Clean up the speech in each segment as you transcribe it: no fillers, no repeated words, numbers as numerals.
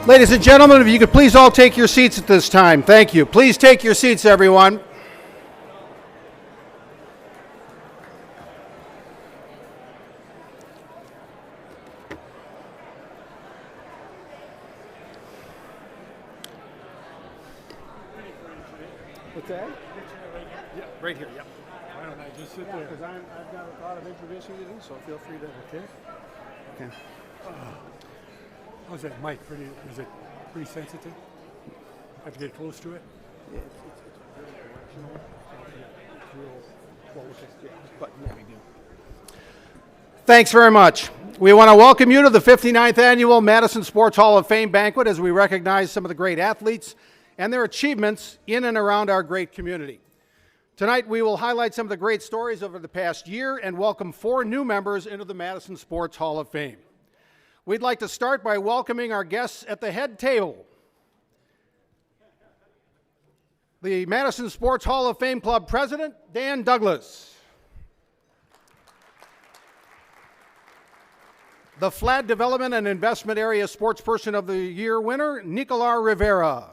Ladies and gentlemen, if you could please all take your seats at this time. Thank you. Please take your seats, everyone. What's that? Yeah, right here, yeah. Why don't I just sit there? Because I've got a lot of introducing you to do, so feel free to. Okay. How's that mic? Is it pretty sensitive? Have to get close to it? Yeah, it's very directional. It's real close. Yeah, but yeah, we do. Thanks very much. We want to welcome you to the 59th Annual Madison Sports Hall of Fame Banquet as we recognize some of the great athletes and their achievements in and around our great community. Tonight, we will highlight some of the great stories over the past year and welcome 4 new members into the Madison Sports Hall of Fame. We'd like to start by welcoming our guests at the head table. The Madison Sports Hall of Fame Club President, Dan Douglas. The Flad Development and Investment Area Sportsperson of the Year winner, Nicolar Rivera.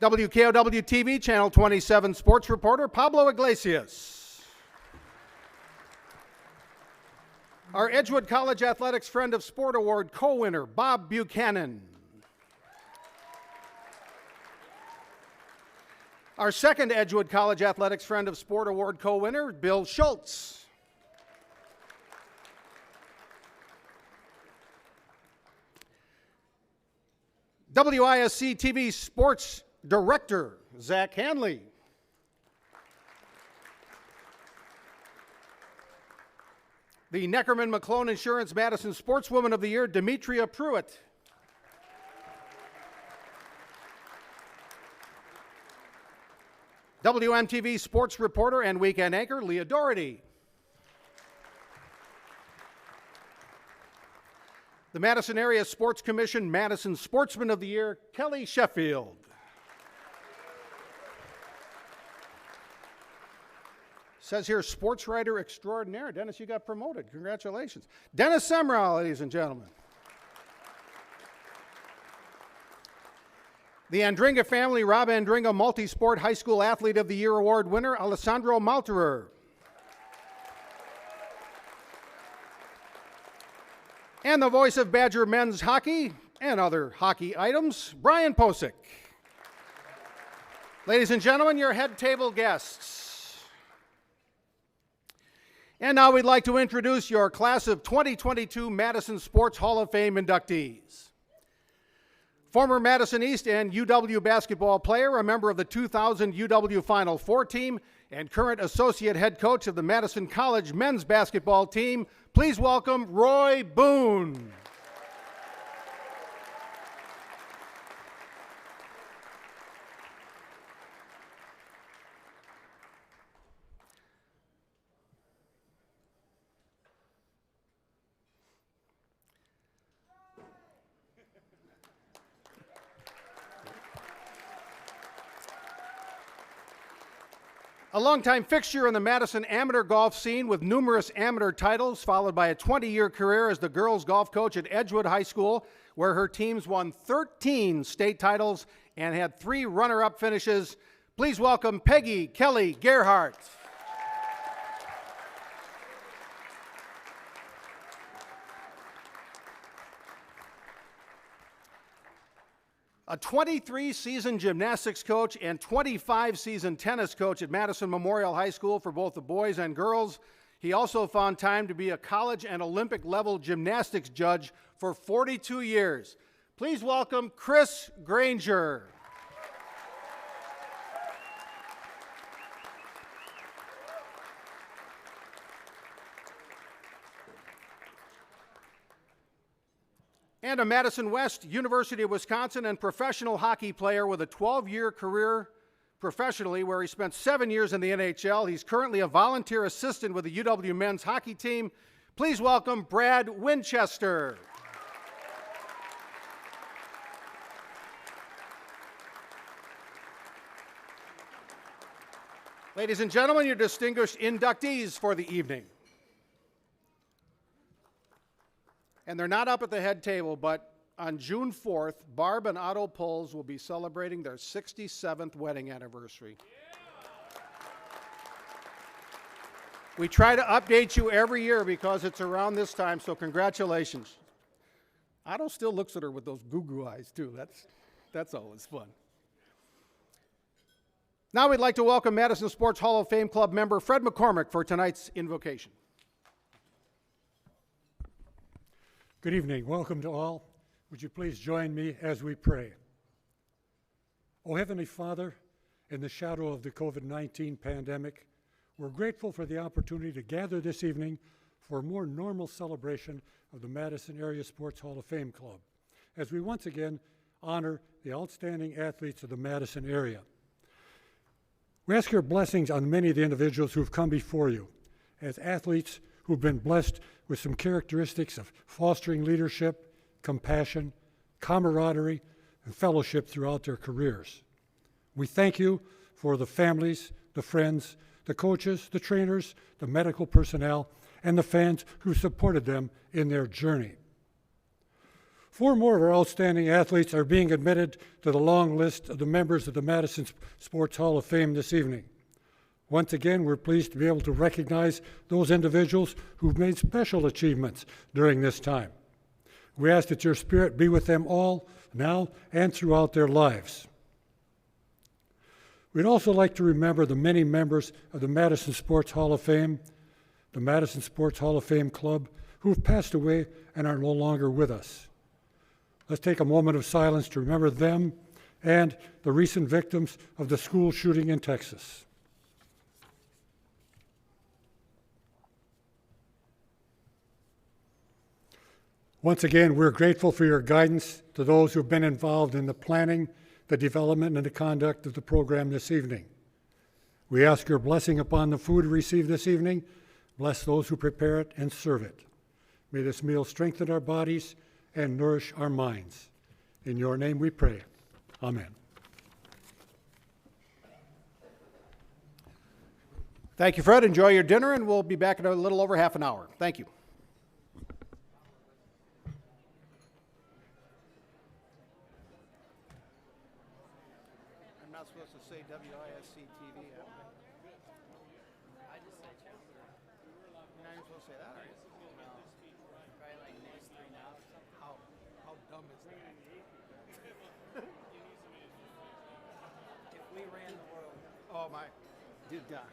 WKOW-TV Channel 27 sports reporter, Pablo Iglesias. Our Edgewood College Athletics Friend of Sport Award co-winner, Bob Buchanan. Our second Edgewood College Athletics Friend of Sport Award co-winner, Bill Schultz. WISC TV Sports Director, Zach Hanley. The Neckerman McClone Insurance Madison Sportswoman of the Year, Demetria Pruitt. WMTV sports reporter and weekend anchor, Leah Doherty. The Madison Area Sports Commission Madison Sportsman of the Year, Kelly Sheffield. Says here, sports writer extraordinaire. Dennis, you got promoted. Congratulations. Dennis Semrau, ladies and gentlemen. The Andringa family, Rob Andringa Multi-Sport High School Athlete of the Year Award winner, Alessandro Malterer. And the voice of Badger men's hockey and other hockey items, Brian Posick. Ladies and gentlemen, your head table guests. And now we'd like to introduce your class of 2022 Madison Sports Hall of Fame inductees. Former Madison East and UW basketball player, a member of the 2000 UW Final Four team, and current associate head coach of the Madison College men's basketball team, please welcome Roy Boone. A longtime fixture in the Madison amateur golf scene with numerous amateur titles, followed by a 20-year career as the girls golf coach at Edgewood High School, where her teams won 13 state titles and had 3 runner-up finishes. Please welcome Peggy Kelly Gerhardt. A 23-season gymnastics coach and 25-season tennis coach at Madison Memorial High School for both the boys and girls. He also found time to be a college and Olympic-level gymnastics judge for 42 years. Please welcome Chris Granger. And a Madison West, University of Wisconsin, and professional hockey player with a 12-year career professionally where he spent 7 years in the NHL. He's currently a volunteer assistant with the UW men's hockey team. Please welcome Brad Winchester. Ladies and gentlemen, your distinguished inductees for the evening. And they're not up at the head table, but on June 4th, Barb and Otto Poles will be celebrating their 67th wedding anniversary. We try to update you every year because it's around this time, so congratulations. Otto still looks at her with those goo-goo eyes, too. That's always fun. Now we'd like to welcome Madison Sports Hall of Fame Club member Fred McCormick for tonight's invocation. Good evening. Welcome to all. Would you please join me as we pray? O Heavenly Father, in the shadow of the COVID-19 pandemic, we're grateful for the opportunity to gather this evening for a more normal celebration of the Madison Area Sports Hall of Fame Club, as we once again honor the outstanding athletes of the Madison area. We ask your blessings on many of the individuals who've come before you, as athletes who've been blessed with some characteristics of fostering leadership, compassion, camaraderie, and fellowship throughout their careers. We thank you for the families, the friends, the coaches, the trainers, the medical personnel, and the fans who supported them in their journey. 4 more of our outstanding athletes are being admitted to the long list of the members of the Madison Sports Hall of Fame this evening. Once again, we're pleased to be able to recognize those individuals who've made special achievements during this time. We ask that your spirit be with them all now and throughout their lives. We'd also like to remember the many members of the Madison Sports Hall of Fame, the Madison Sports Hall of Fame Club, who have passed away and are no longer with us. Let's take a moment of silence to remember them and the recent victims of the school shooting in Texas. Once again, we're grateful for your guidance to those who have been involved in the planning, the development, and the conduct of the program this evening. We ask your blessing upon the food received this evening. Bless those who prepare it and serve it. May this meal strengthen our bodies and nourish our minds. In your name we pray. Amen. Thank you, Fred. Enjoy your dinner, and we'll be back in a little over half an hour. Thank you. I'm not supposed to say WISC-TV, am I? I just said Chancellor. You're not even supposed to say that, are you? No. Probably like News 3 Now or something. How dumb is that? If we ran the world. Oh, my. Did that.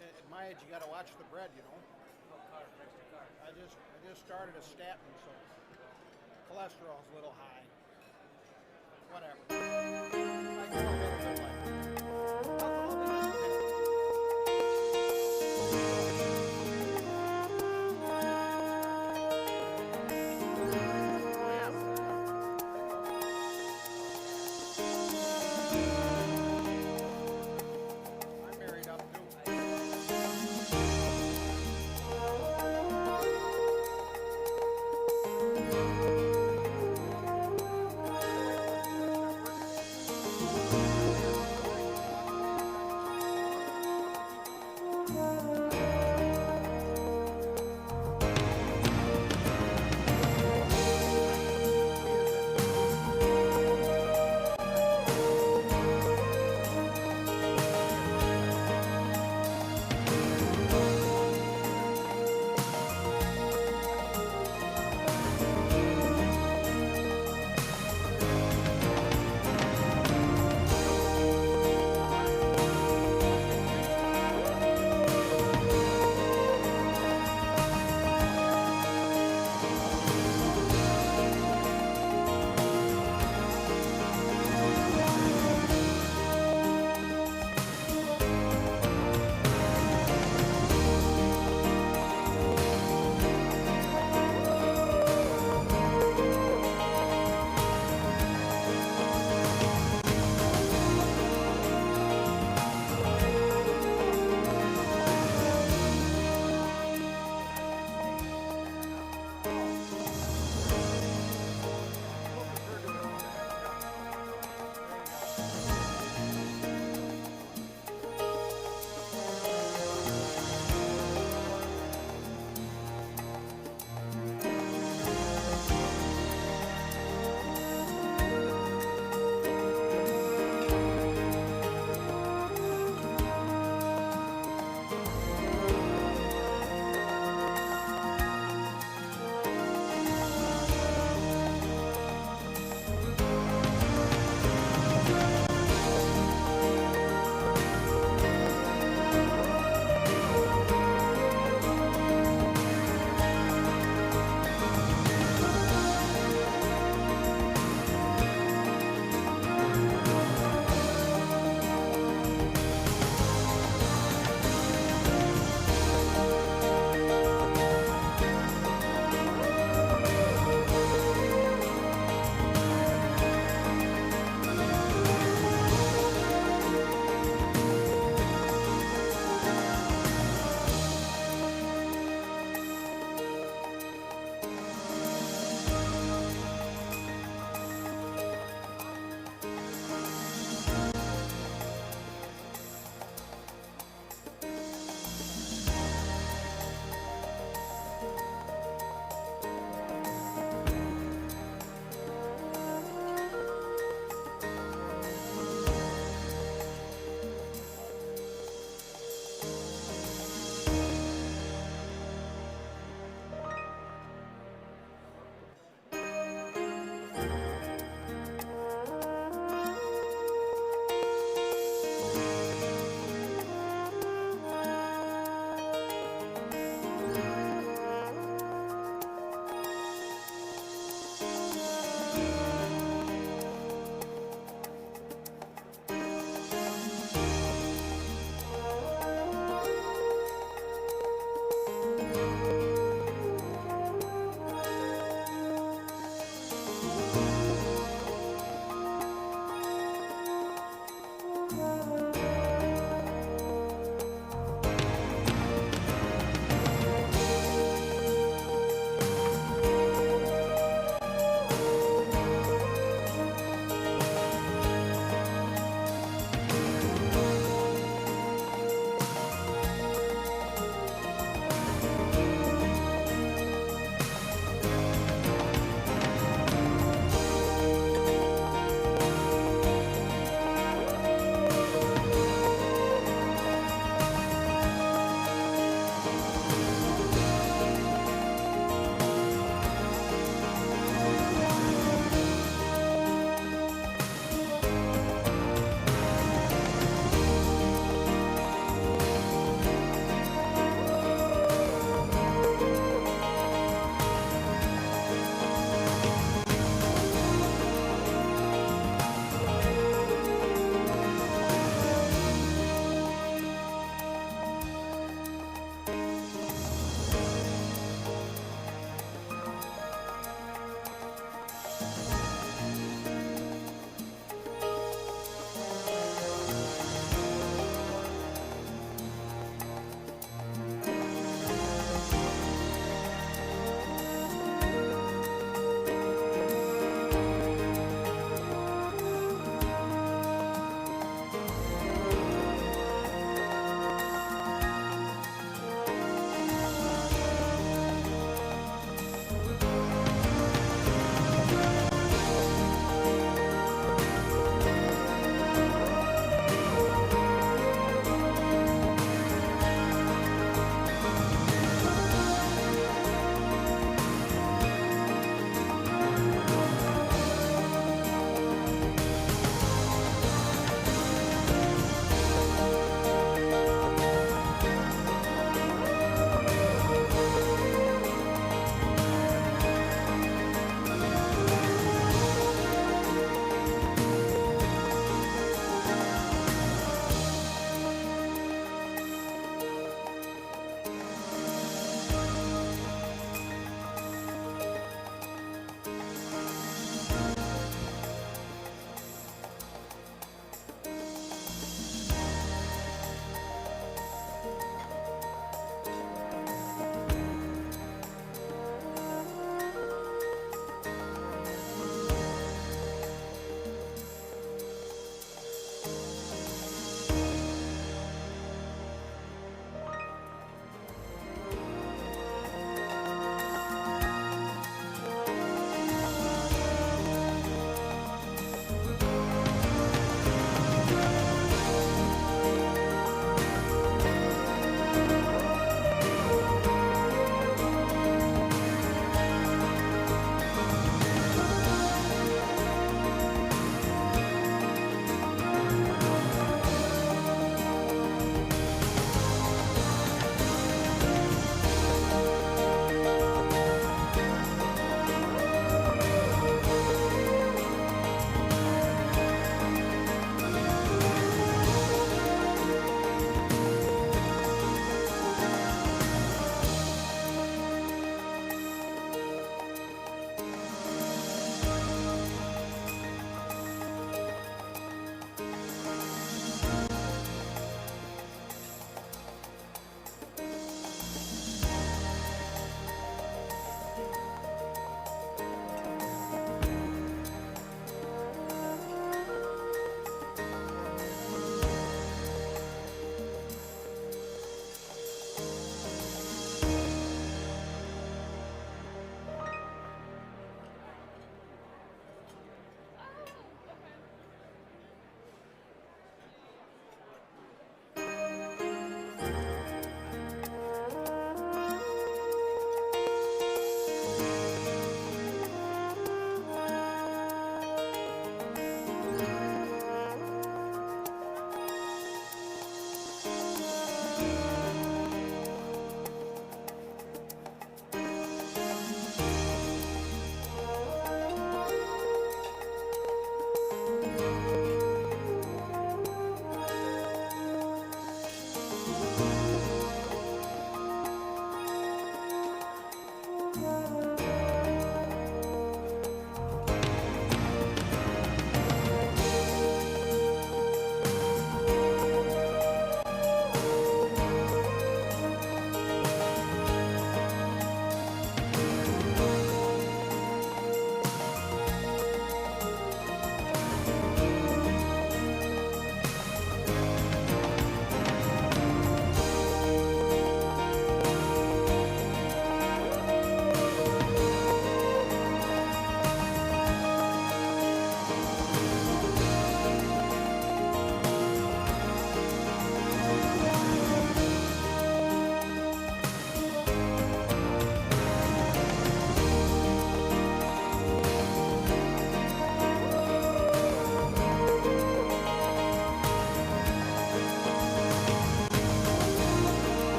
At my age, you got to watch the bread, you know. I just started a statin, so cholesterol's a little high. Whatever. I can live a good life. I'll be okay. I'm married up too.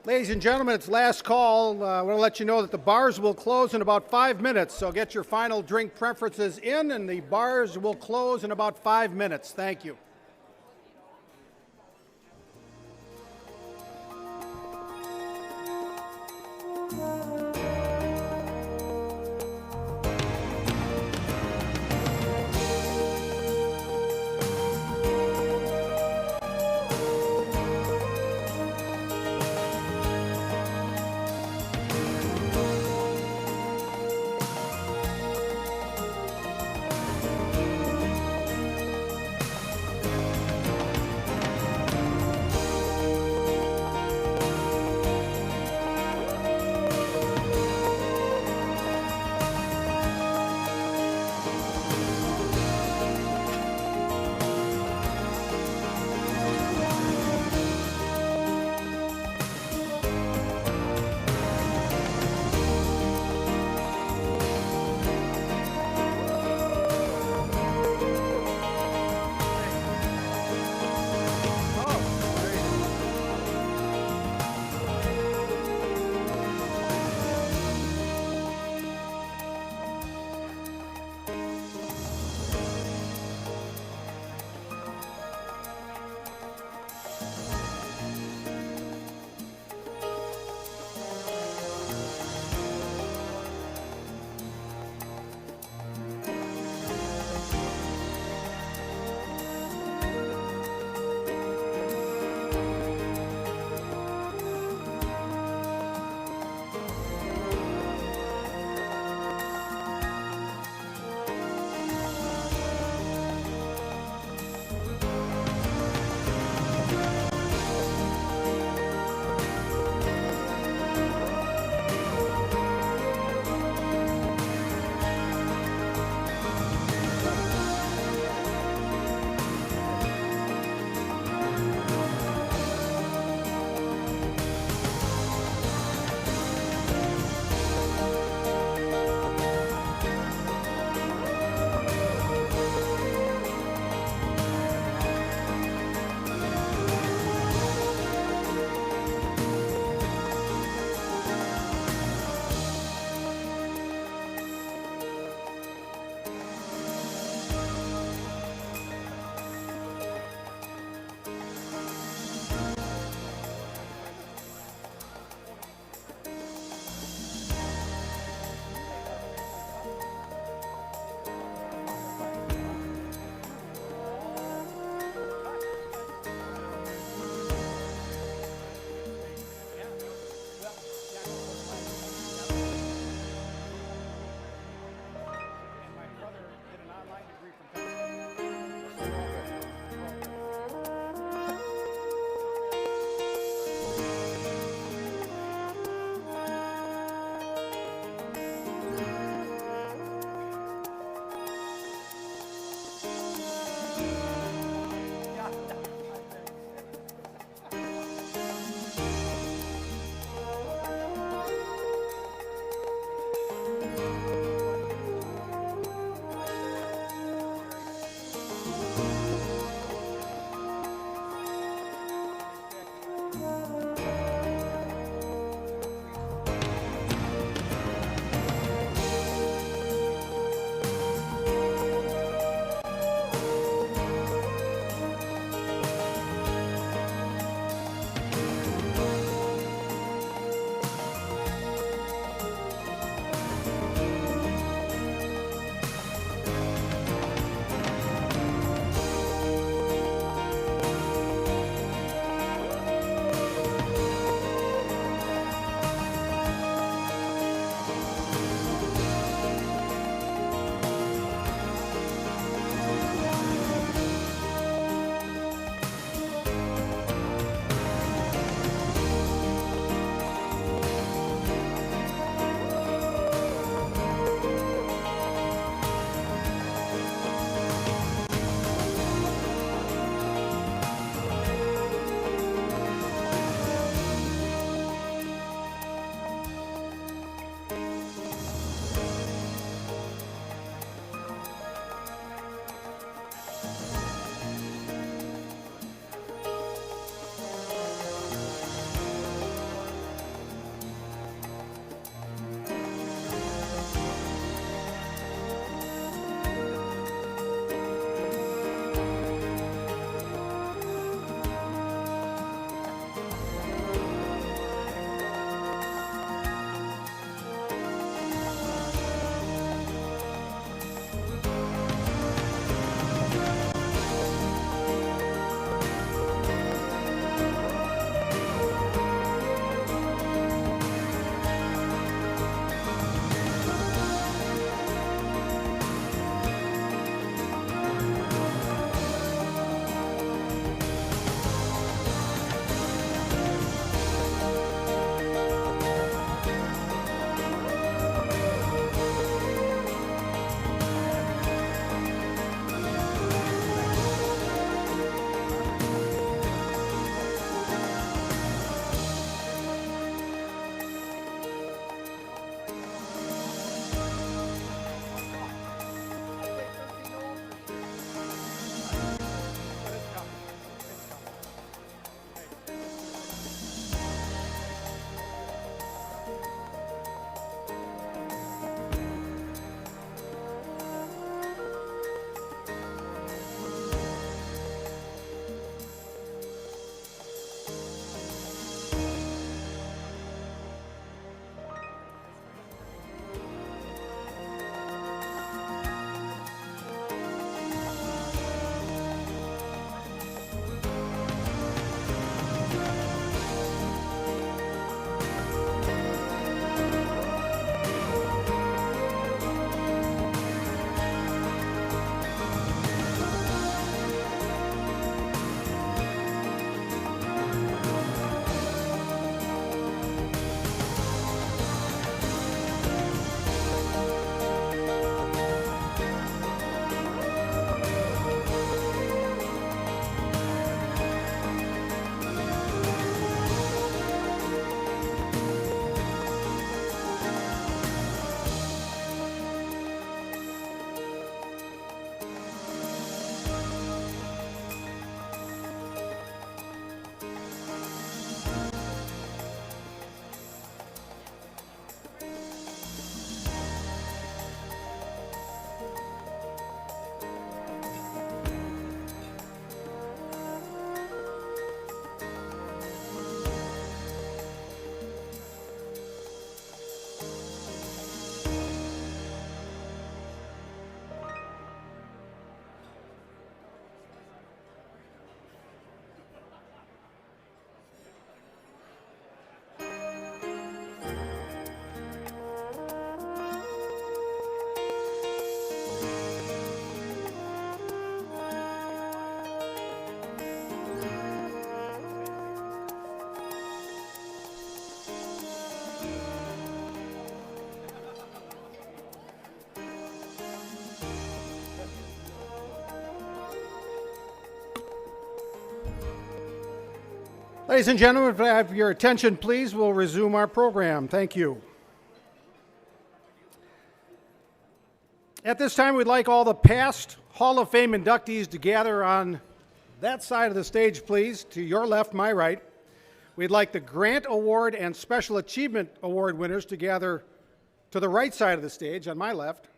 Ladies and gentlemen, it's last call. I want to let you know that the bars will close in about 5 minutes, so get your final drink preferences in, and the bars will close in about 5 minutes. Thank you. Ladies and gentlemen, if I have your attention, please, we'll resume our program. Thank you. At this time, we'd like all the past Hall of Fame inductees to gather on that side of the stage, please, to your left, my right. We'd like the Grant Award and Special Achievement Award winners to gather to the right side of the stage, on my left.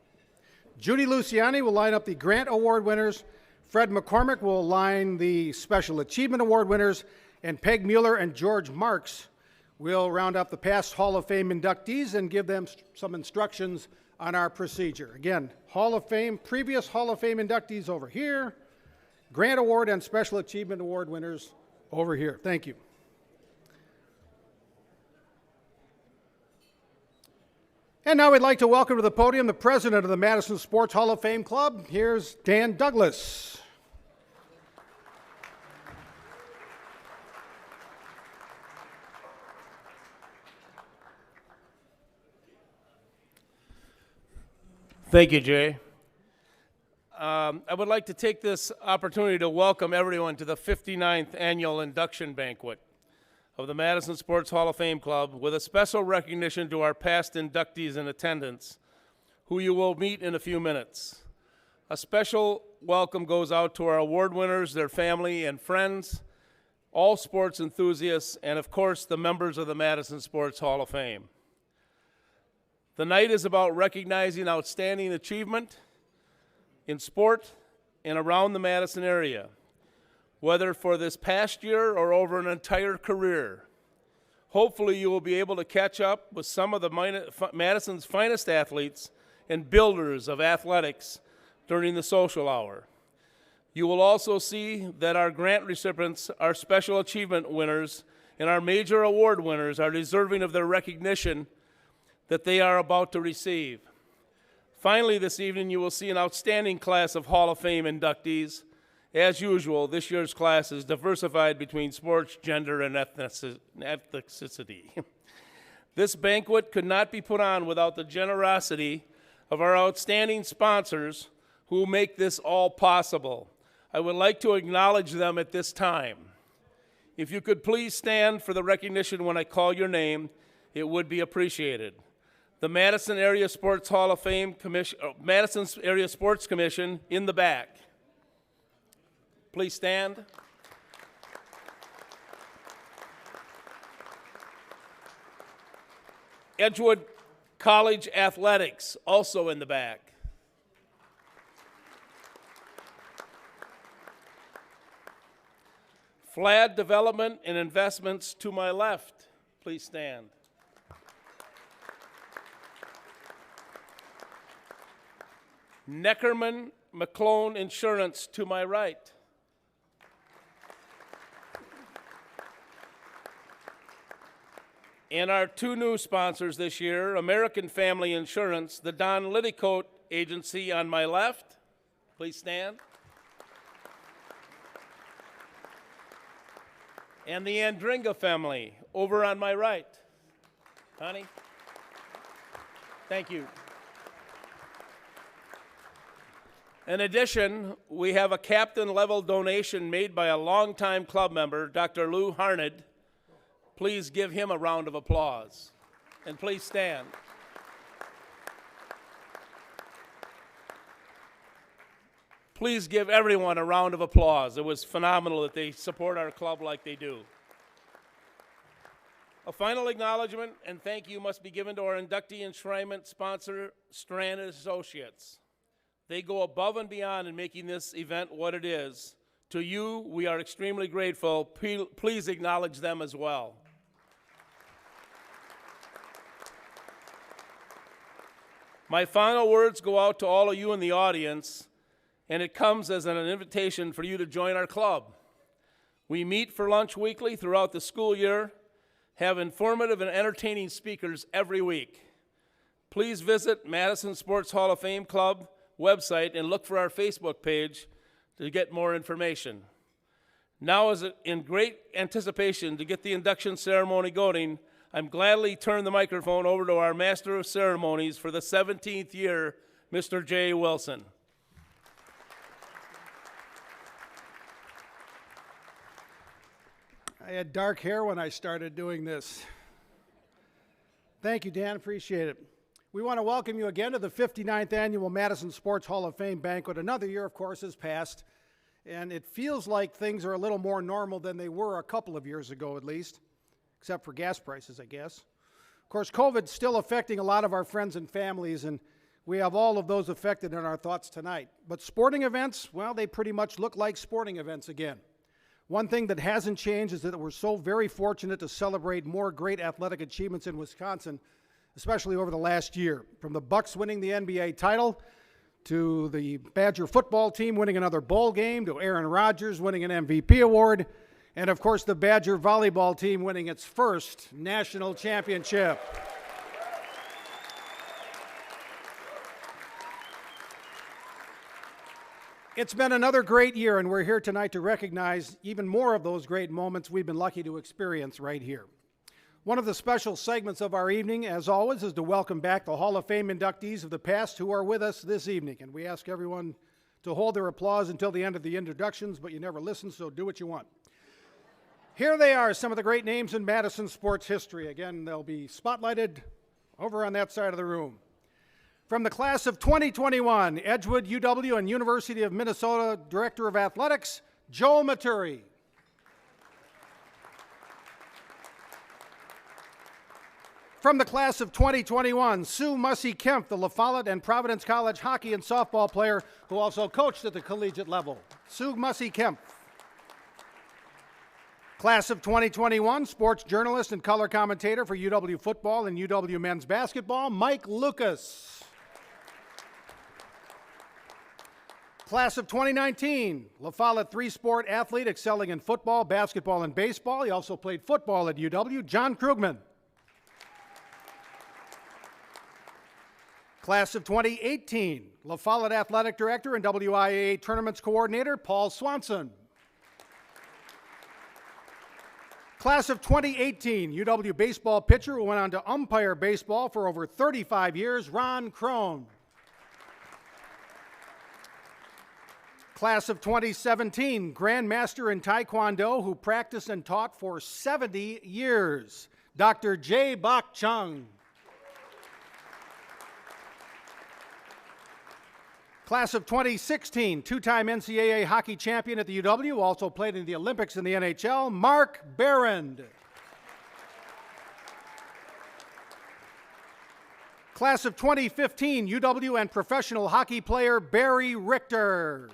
Judy Luciani will line up the Grant Award winners. Fred McCormick will line the Special Achievement Award winners. And Peg Mueller and George Marks will round up the past Hall of Fame inductees and give them some instructions on our procedure. Again, Hall of Fame, previous Hall of Fame inductees over here, Grant Award and Special Achievement Award winners over here. Thank you. And now we'd like to welcome to the podium the president of the Madison Sports Hall of Fame Club. Here's Dan Douglas. Thank you, Jay. I would like to take this opportunity to welcome everyone to the 59th Annual Induction Banquet of the Madison Sports Hall of Fame Club, with a special recognition to our past inductees in attendance, who you will meet in a few minutes. A special welcome goes out to our award winners, their family and friends, all sports enthusiasts, and of course, the members of the Madison Sports Hall of Fame. The night is about recognizing outstanding achievement in sport and around the Madison area, whether for this past year or over an entire career. Hopefully you will be able to catch up with some of the Madison's finest athletes and builders of athletics during the social hour. You will also see that our grant recipients, our special achievement winners, and our major award winners are deserving of their recognition that they are about to receive. Finally, this evening, you will see an outstanding class of Hall of Fame inductees. As usual, this year's class is diversified between sports, gender, and ethnicity. This banquet could not be put on without the generosity of our outstanding sponsors who make this all possible. I would like to acknowledge them at this time. If you could please stand for the recognition when I call your name, it would be appreciated. The Madison Area Sports Hall of Fame Commission, Madison Area Sports Commission in the back. Please stand. Edgewood College Athletics, also in the back. Flad Development and Investments to my left. Please stand. Neckerman McClone Insurance to my right. And our two new sponsors this year, American Family Insurance, the Don Liddicoat Agency on my left. Please stand. And the Andringa family over on my right. Honey? Thank you. In addition, we have a captain-level donation made by a longtime club member, Dr. Lou Harned. Please give him a round of applause. And please stand. Please give everyone a round of applause. It was phenomenal that they support our club like they do. A final acknowledgement and thank you must be given to our inductee enshrinement sponsor, Strand Associates. They go above and beyond in making this event what it is. To you, we are extremely grateful. Please acknowledge them as well. My final words go out to all of you in the audience, and it comes as an invitation for you to join our club. We meet for lunch weekly throughout the school year, have informative and entertaining speakers every week. Please visit Madison Sports Hall of Fame Club website and look for our Facebook page to get more information. Now, as in great anticipation to get the induction ceremony going, I'm gladly turn the microphone over to our Master of Ceremonies for the 17th year, Mr. Jay Wilson. I had dark hair when I started doing this. Thank you, Dan. Appreciate it. We want to welcome you again to the 59th Annual Madison Sports Hall of Fame Banquet. Another year, of course, has passed, and it feels like things are a little more normal than they were a couple of years ago, at least, except for gas prices, I guess. Of course, COVID's still affecting a lot of our friends and families, and we have all of those affected in our thoughts tonight. But sporting events, well, they pretty much look like sporting events again. One thing that hasn't changed is that we're so very fortunate to celebrate more great athletic achievements in Wisconsin, especially over the last year. From the Bucks winning the NBA title, to the Badger football team winning another bowl game, to Aaron Rodgers winning an MVP award, and of course the Badger volleyball team winning its first national championship. It's been another great year, and we're here tonight to recognize even more of those great moments we've been lucky to experience right here. One of the special segments of our evening, as always, is to welcome back the Hall of Fame inductees of the past who are with us this evening. And we ask everyone to hold their applause until the end of the introductions, but you never listen, so do what you want. Here they are, some of the great names in Madison sports history. Again, they'll be spotlighted over on that side of the room. From the class of 2021, Edgewood, UW, and University of Minnesota Director of Athletics, Joe Maturi. From the class of 2021, Sue Mussey-Kemp, the La Follette and Providence College hockey and softball player who also coached at the collegiate level. Sue Mussey-Kemp. Class of 2021, sports journalist and color commentator for UW football and UW men's basketball, Mike Lucas. Class of 2019, La Follette three-sport athlete excelling in football, basketball, and baseball. He also played football at UW, John Krugman. Class of 2018, La Follette athletic director and WIAA tournaments coordinator, Paul Swanson. Class of 2018, UW baseball pitcher who went on to umpire baseball for over 35 years, Ron Crone. Class of 2017, Grandmaster in Taekwondo who practiced and taught for 70 years, Dr. Jae Bok Chung. Class of 2016, two-time NCAA hockey champion at the UW, also played in the Olympics and the NHL, Mark Barrand. Class of 2015, UW and professional hockey player Barry Richter.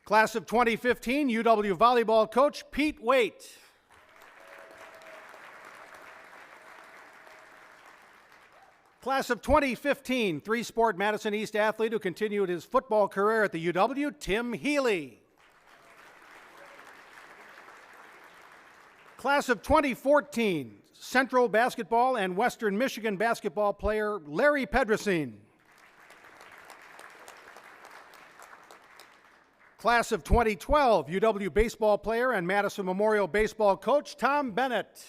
Class of 2015, UW volleyball coach Pete Waite. Class of 2015, three-sport Madison East athlete who continued his football career at the UW, Tim Healy. Class of 2014, Central basketball and Western Michigan basketball player Larry Pedricine. Class of 2012, UW baseball player and Madison Memorial baseball coach Tom Bennett.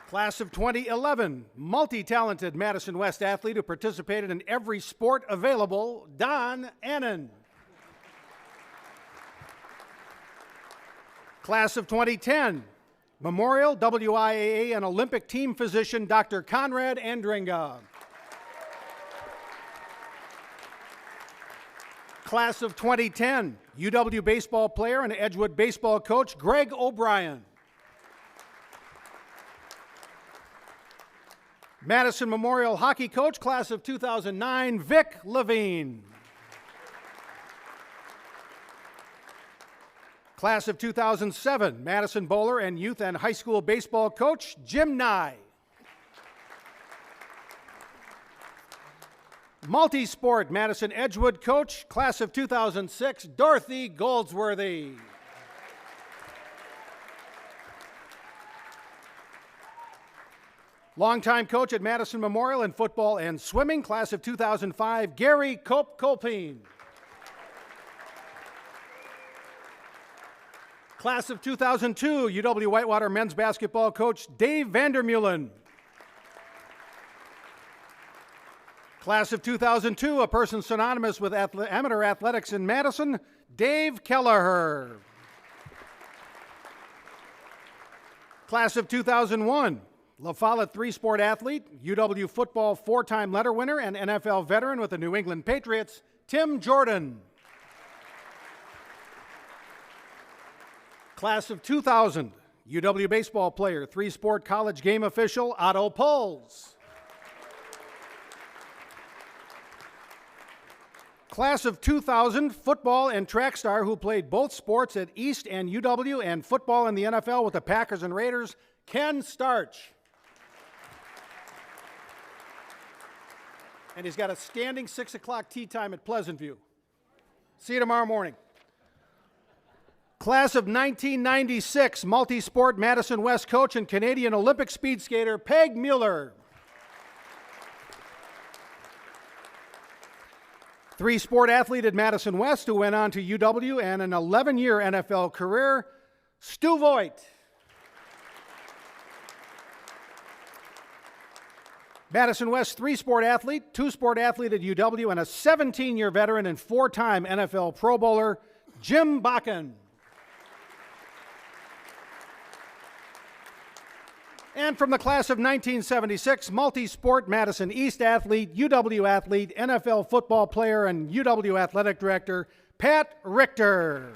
Class of 2011, multi-talented Madison West athlete who participated in every sport available, Don Annan. Class of 2010, Memorial, WIAA, and Olympic team physician Dr. Conrad Andringa. Class of 2010, UW baseball player and Edgewood baseball coach Greg O'Brien. Madison Memorial hockey coach, class of 2009, Vic Levine. Class of 2007, Madison bowler and youth and high school baseball coach, Jim Nye. Multi-sport Madison Edgewood coach, class of 2006, Dorothy Goldsworthy. Longtime coach at Madison Memorial in football and swimming, class of 2005, Gary Colpine. Class of 2002, UW Whitewater men's basketball coach Dave Vandermeulen. Class of 2002, a person synonymous with amateur athletics in Madison, Dave Kelleher. Class of 2001, La Follette three-sport athlete, UW football four-time letter winner, and NFL veteran with the New England Patriots, Tim Jordan. Class of 2000, UW baseball player, three-sport college game official, Otto Poles. Class of 2000, football and track star who played both sports at East and UW and football in the NFL with the Packers and Raiders, Ken Starch. And he's got a standing 6 o'clock tea time at Pleasant View. See you tomorrow morning. Class of 1996, multi-sport Madison West coach and Canadian Olympic speed skater, Peg Mueller. Three-sport athlete at Madison West who went on to UW and an 11-year NFL career, Stu Voigt. Madison West three-sport athlete, two-sport athlete at UW, and a 17-year veteran and four-time NFL Pro Bowler, Jim Bakken. And from the class of 1976, multi-sport Madison East athlete, UW athlete, NFL football player, and UW athletic director, Pat Richter.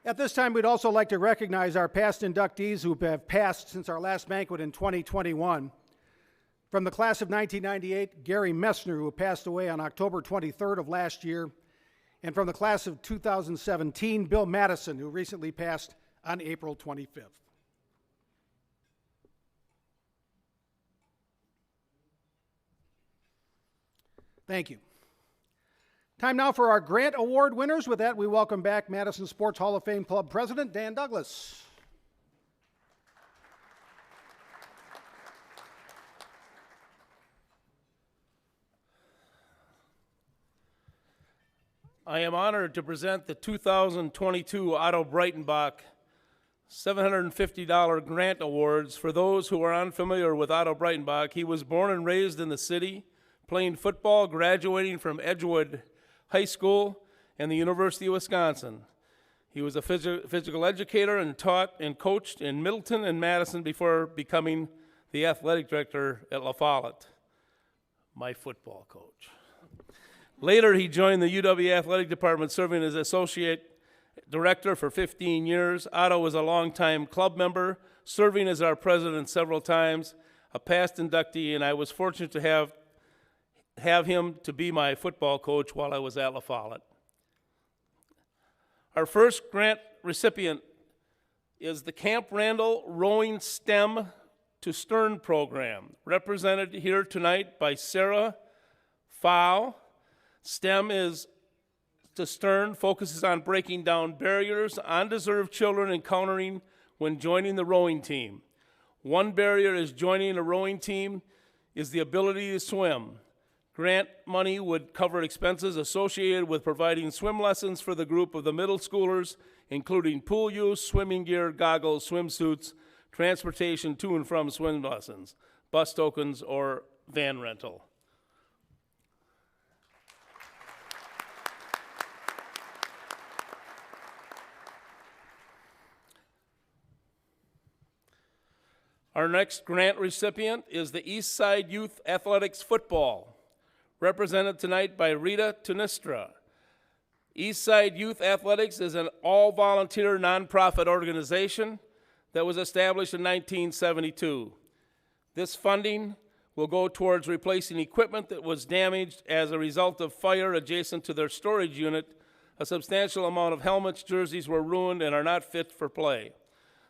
At this time, we'd also like to recognize our past inductees who have passed since our last banquet in 2021. From the class of 1998, Gary Messner, who passed away on October 23rd of last year. And from the class of 2017, Bill Madison, who recently passed on April 25th. Thank you. Time now for our Grant Award winners. With that, we welcome back Madison Sports Hall of Fame Club President Dan Douglas. I am honored to present the 2022 Otto Breitenbach $750 Grant Awards. For those who are unfamiliar with Otto Breitenbach, he was born and raised in the city, playing football, graduating from Edgewood High School and the University of Wisconsin. He was a physical educator and taught and coached in Middleton and Madison before becoming the athletic director at La Follette, my football coach. Later, he joined the UW Athletic Department, serving as associate director for 15 years. Otto was a longtime club member, serving as our president several times, a past inductee, and I was fortunate to have him to be my football coach while I was at La Follette. Our first grant recipient is the Camp Randall Rowing STEM to Stern program, represented here tonight by Sarah Fow. STEM is to Stern, focuses on breaking down barriers undeserved children encountering when joining the rowing team. One barrier is joining a rowing team is the ability to swim. Grant money would cover expenses associated with providing swim lessons for the group of the middle schoolers, including pool use, swimming gear, goggles, swimsuits, transportation to and from swim lessons, bus tokens, or van rental. Our next grant recipient is the Eastside Youth Athletics Football, represented tonight by Rita Tunistra. Eastside Youth Athletics is an all-volunteer nonprofit organization that was established in 1972. This funding will go towards replacing equipment that was damaged as a result of fire adjacent to their storage unit. A substantial amount of helmets, jerseys were ruined and are not fit for play.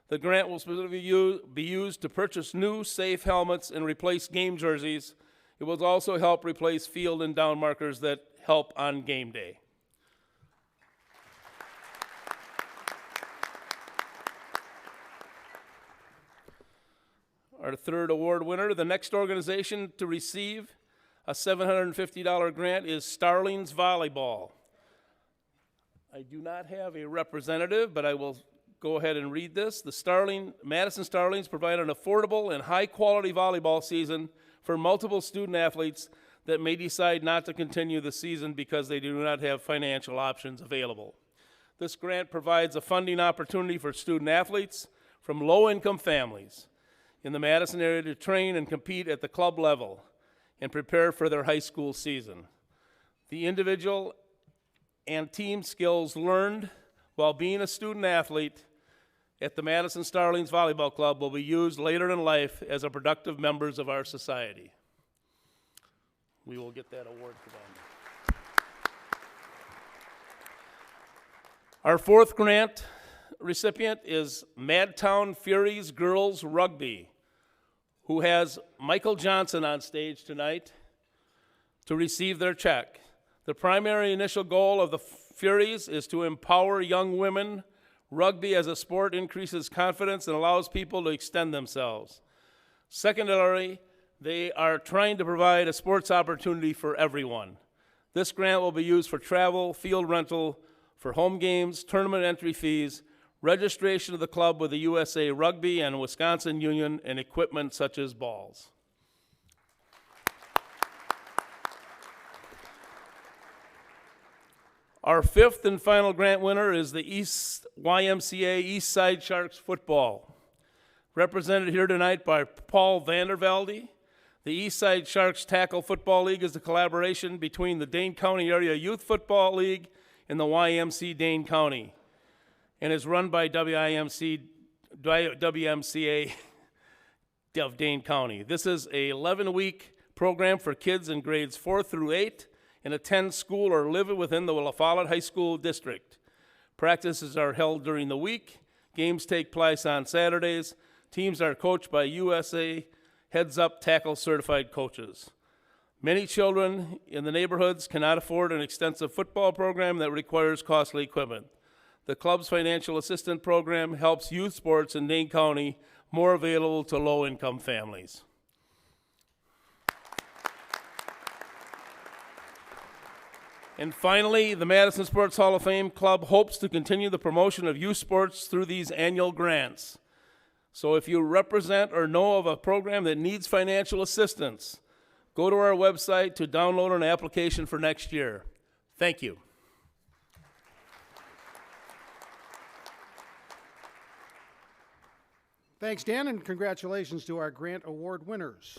The grant will specifically be used to purchase new, safe helmets and replace game jerseys. It will also help replace field and down markers that help on game day. Our third award winner, the next organization to receive a $750 grant is Starlings Volleyball. I do not have a representative, but I will go ahead and read this. The Madison Starlings provide an affordable and high-quality volleyball season for multiple student athletes that may decide not to continue the season because they do not have financial options available. This grant provides a funding opportunity for student athletes from low-income families in the Madison area to train and compete at the club level and prepare for their high school season. The individual and team skills learned while being a student athlete at the Madison Starlings Volleyball Club will be used later in life as a productive members of our society. We will get that award to them. Our fourth grant recipient is Madtown Furies Girls Rugby, who has Michael Johnson on stage tonight to receive their check. The primary initial goal of the Furies is to empower young women. Rugby as a sport increases confidence and allows people to extend themselves. Secondarily, they are trying to provide a sports opportunity for everyone. This grant will be used for travel, field rental, for home games, tournament entry fees, registration of the club with the USA Rugby and Wisconsin Union, and equipment such as balls. Our fifth and final grant winner is the East YMCA East Side Sharks football, represented here tonight by Paul Vandervelde. The East Side Sharks Tackle Football League is a collaboration between the Dane County Area Youth Football League and the YMC Dane County, and is run by WMCA of Dane County. This is a 11-week program for kids in grades 4 through 8 and attend school or live within the La Follette High School district. Practices are held during the week. Games take place on Saturdays. Teams are coached by USA Heads-Up Tackle certified coaches. Many children in the neighborhoods cannot afford an extensive football program that requires costly equipment. The club's financial assistance program helps youth sports in Dane County more available to low-income families. And finally, the Madison Sports Hall of Fame Club hopes to continue the promotion of youth sports through these annual grants. So if you represent or know of a program that needs financial assistance, go to our website to download an application for next year. Thank you. Thanks, Dan, and congratulations to our grant award winners.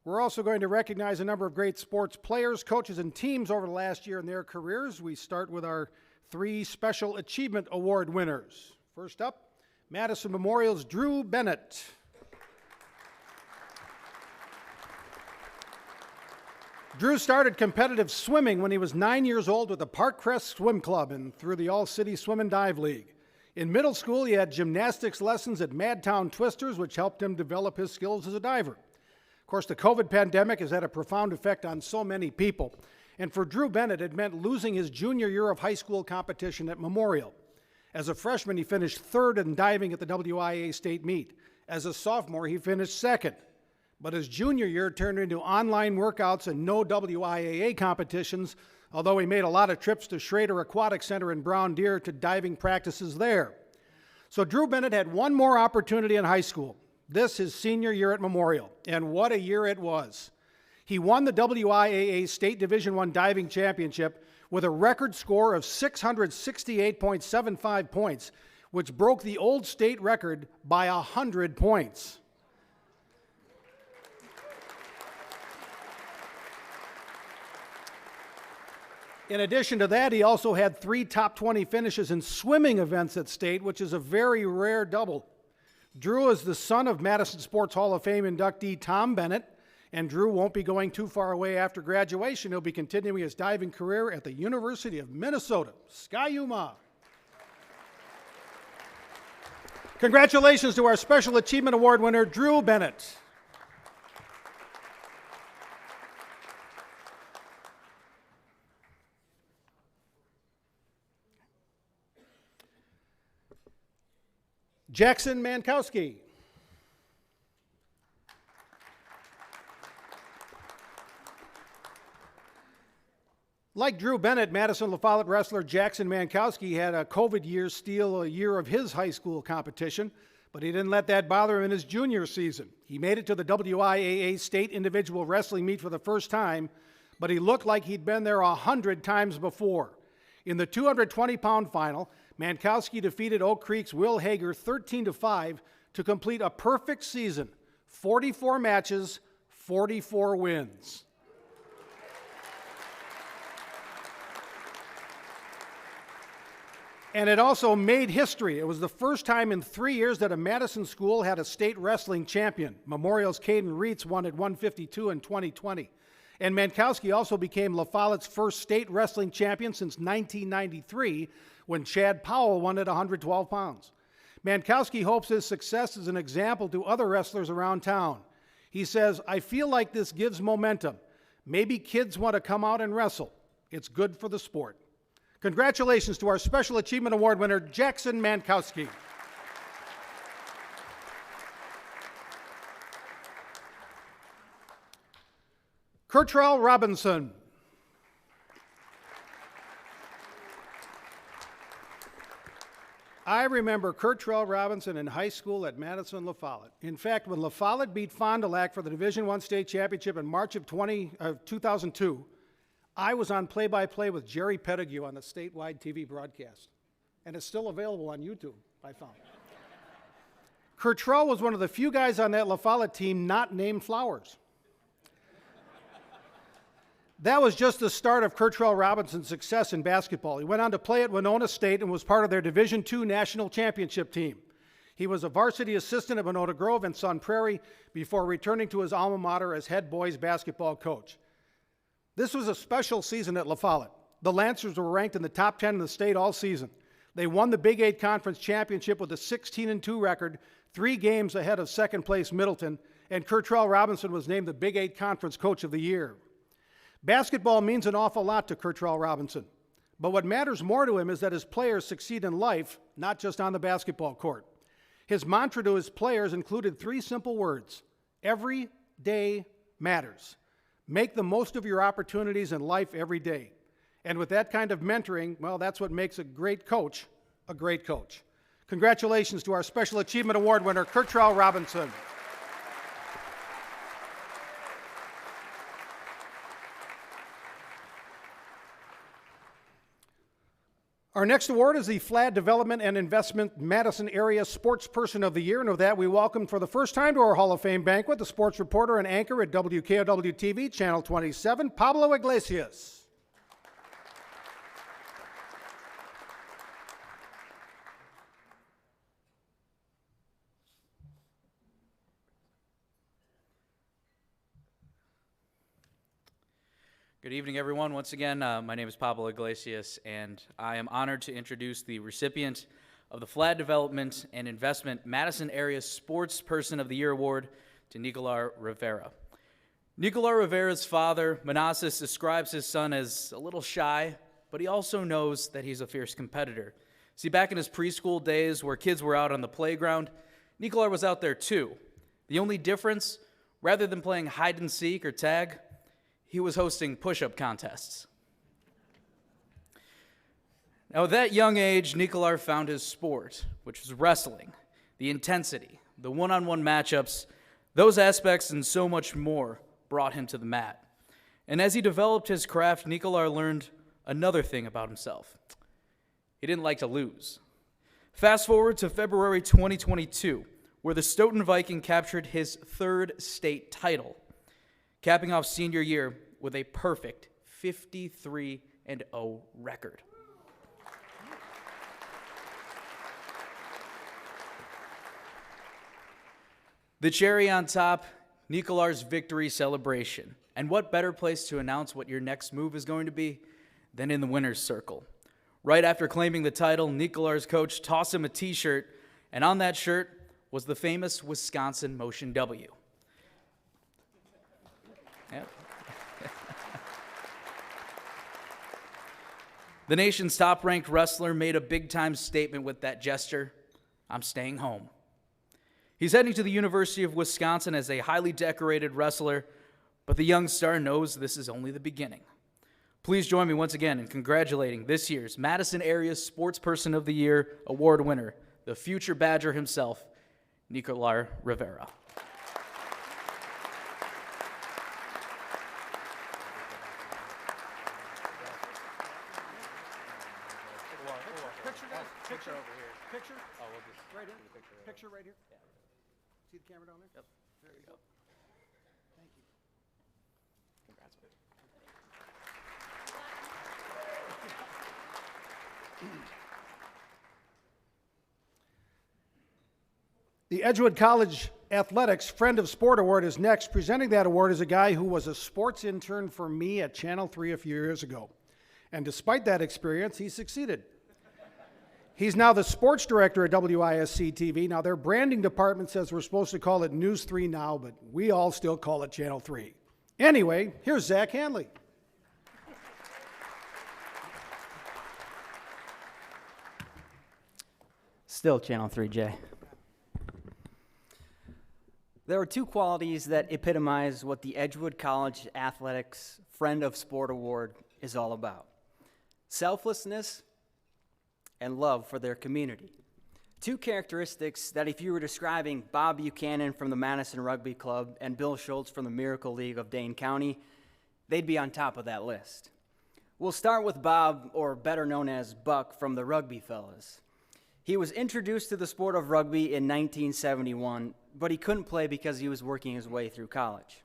We're also going to recognize a number of great sports players, coaches, and teams over the last year in their careers. We start with our 3 Special Achievement Award winners. First up, Madison Memorial's Drew Bennett. Drew started competitive swimming when he was 9 years old with the Park Crest Swim Club and through the All-City Swim and Dive League. In middle school, he had gymnastics lessons at Madtown Twisters, which helped him develop his skills as a diver. Of course, the COVID pandemic has had a profound effect on so many people. And for Drew Bennett, it meant losing his junior year of high school competition at Memorial. As a freshman, he finished 3rd in diving at the WIA state meet. As a sophomore, he finished 2nd. But his junior year turned into online workouts and no WIAA competitions, although he made a lot of trips to Schrader Aquatic Center in Brown Deer to diving practices there. So Drew Bennett had one more opportunity in high school. This his senior year at Memorial, and what a year it was. He won the WIAA State Division I Diving Championship with a record score of 668.75 points, which broke the old state record by 100 points. In addition to that, he also had 3 top 20 finishes in swimming events at state, which is a very rare double. Drew is the son of Madison Sports Hall of Fame inductee Tom Bennett, and Drew won't be going too far away after graduation. He'll be continuing his diving career at the University of Minnesota. Ski-U-Ma. Congratulations to our Special Achievement Award winner, Drew Bennett. Jackson Mankowski. Like Drew Bennett, Madison La Follette wrestler Jackson Mankowski had a COVID year steal a year of his high school competition, but he didn't let that bother him in his junior season. He made it to the WIAA state individual wrestling meet for the first time, but he looked like he'd been there 100 times before. In the 220-pound final, Mankowski defeated Oak Creek's Will Hager 13-5 to complete a perfect season, 44 matches, 44 wins. And it also made history. It was the first time in 3 years that a Madison school had a state wrestling champion. Memorial's Caden Reitz won at 152 in 2020. And Mankowski also became La Follette's first state wrestling champion since 1993, when Chad Powell won at 112 pounds. Mankowski hopes his success is an example to other wrestlers around town. He says, "I feel like this gives momentum. Maybe kids want to come out and wrestle. It's good for the sport." Congratulations to our Special Achievement Award winner, Jackson Mankowski. Kurtrell Robinson. I remember Kurtrell Robinson in high school at Madison La Follette. In fact, when La Follette beat Fond du Lac for the Division I state championship in March of 2002, I was on play-by-play with Jerry Pettigrew on the statewide TV broadcast. And it's still available on YouTube, I found. Kurtrell was one of the few guys on that La Follette team not named Flowers. That was just the start of Kurtrell Robinson's success in basketball. He went on to play at Winona State and was part of their Division II national championship team. He was a varsity assistant at Winona Grove and Sun Prairie before returning to his alma mater as head boys basketball coach. This was a special season at La Follette. The Lancers were ranked in the top 10 in the state all season. They won the Big 8 Conference Championship with a 16-2 record, 3 games ahead of second place Middleton, and Kurtrell Robinson was named the Big 8 Conference Coach of the Year. Basketball means an awful lot to Kurtrell Robinson, but what matters more to him is that his players succeed in life, not just on the basketball court. His mantra to his players included 3 simple words: every day matters. Make the most of your opportunities in life every day. And with that kind of mentoring, well, that's what makes a great coach a great coach. Congratulations to our Special Achievement Award winner, Kurtrell Robinson. Our next award is the Flad Development and Investment Madison Area Sportsperson of the Year. And with that, we welcome for the first time to our Hall of Fame banquet the sports reporter and anchor at WKOW-TV, Channel 27, Pablo Iglesias. Good evening, everyone. Once again, my name is Pablo Iglesias, and I am honored to introduce the recipient of the Flad Development and Investment Madison Area Sportsperson of the Year Award to Nicolar Rivera. Nicolar Rivera's father, Manassas, describes his son as a little shy, but he also knows that he's a fierce competitor. See, back in his preschool days where kids were out on the playground, Nicolar was out there too. The only difference, rather than playing hide and seek or tag, he was hosting push-up contests. Now, at that young age, Nicolar found his sport, which was wrestling. The intensity, the one-on-one matchups, those aspects and so much more brought him to the mat. And as he developed his craft, Nicolar learned another thing about himself. He didn't like to lose. Fast forward to February 2022, where the Stoughton Viking captured his 3rd state title, capping off senior year with a perfect 53-0 record. The cherry on top, Nicolar's victory celebration. And what better place to announce what your next move is going to be than in the winner's circle. Right after claiming the title, Nicolar's coach tossed him a t-shirt, and on that shirt was the famous Wisconsin Motion W. Yep. The nation's top-ranked wrestler made a big-time statement with that gesture: "I'm staying home." He's heading to the University of Wisconsin as a highly decorated wrestler, but the young star knows this is only the beginning. Please join me once again in congratulating this year's Madison Area Sportsperson of the Year award winner, the future Badger himself, Nicolar Rivera. Picture over here. Picture? Oh, we'll just right here. Picture right here. Yeah. See the camera down there? Yep. There you go. Thank you. Congrats. The Edgewood College Athletics Friend of Sport Award is next. Presenting that award is a guy who was a sports intern for me at Channel 3 a few years ago. And despite that experience, he succeeded. He's now the sports director at WISC TV. Now, their branding department says we're supposed to call it News 3 now, but we all still call it Channel 3. Anyway, here's Zach Hanley. Still Channel 3, Jay. There are two qualities that epitomize what the Edgewood College Athletics Friend of Sport Award is all about: selflessness and love for their community. Two characteristics that if you were describing Bob Buchanan from the Madison Rugby Club and Bill Schultz from the Miracle League of Dane County, they'd be on top of that list. We'll start with Bob, or better known as Buck, from the Rugby Fellas. He was introduced to the sport of rugby in 1971, but he couldn't play because he was working his way through college.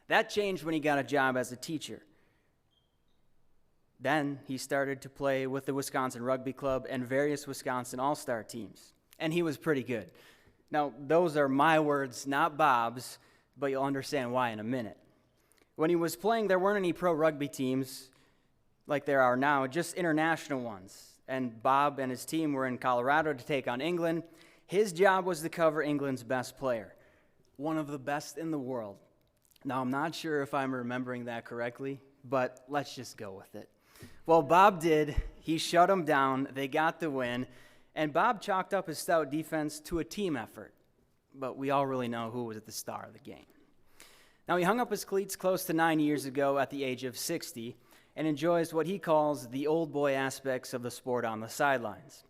That changed when he got a job as a teacher. Then he started to play with the Wisconsin Rugby Club and various Wisconsin All-Star teams, and he was pretty good. Now, those are my words, not Bob's, but you'll understand why in a minute. When he was playing, there weren't any pro rugby teams like there are now, just international ones. And Bob and his team were in Colorado to take on England. His job was to cover England's best player, one of the best in the world. Now, I'm not sure if I'm remembering that correctly, but let's just go with it. Well, Bob did. He shut him down. They got the win. And Bob chalked up his stout defense to a team effort. But we all really know who was the star of the game. Now, he hung up his cleats close to 9 years ago at the age of 60 and enjoys what he calls the old boy aspects of the sport on the sidelines.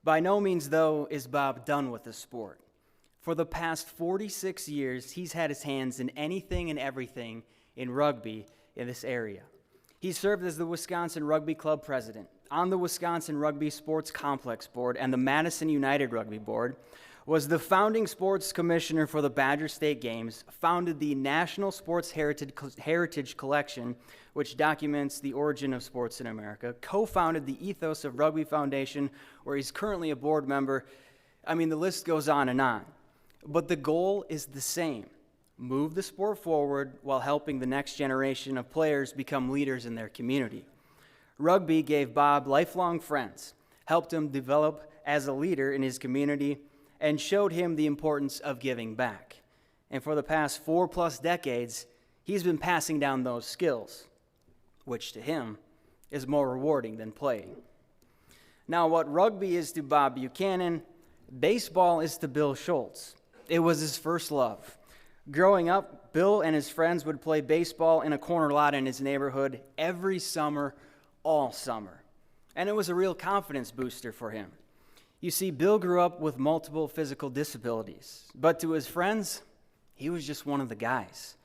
By no means, though, is Bob done with the sport. For the past 46 years, he's had his hands in anything and everything in rugby in this area. He served as the Wisconsin Rugby Club president, on the Wisconsin Rugby Sports Complex Board and the Madison United Rugby Board, was the founding sports commissioner for the Badger State Games, founded the National Sports Heritage Collection, which documents the origin of sports in America, co-founded the Ethos of Rugby Foundation, where he's currently a board member. I mean, the list goes on and on. But the goal is the same: move the sport forward while helping the next generation of players become leaders in their community. Rugby gave Bob lifelong friends, helped him develop as a leader in his community, and showed him the importance of giving back. And for the past 4+ decades, he's been passing down those skills, which to him is more rewarding than playing. Now, what rugby is to Bob Buchanan, baseball is to Bill Schultz. It was his first love. Growing up, Bill and his friends would play baseball in a corner lot in his neighborhood every summer, all summer. And it was a real confidence booster for him. You see, Bill grew up with multiple physical disabilities, but to his friends, he was just one of the guys.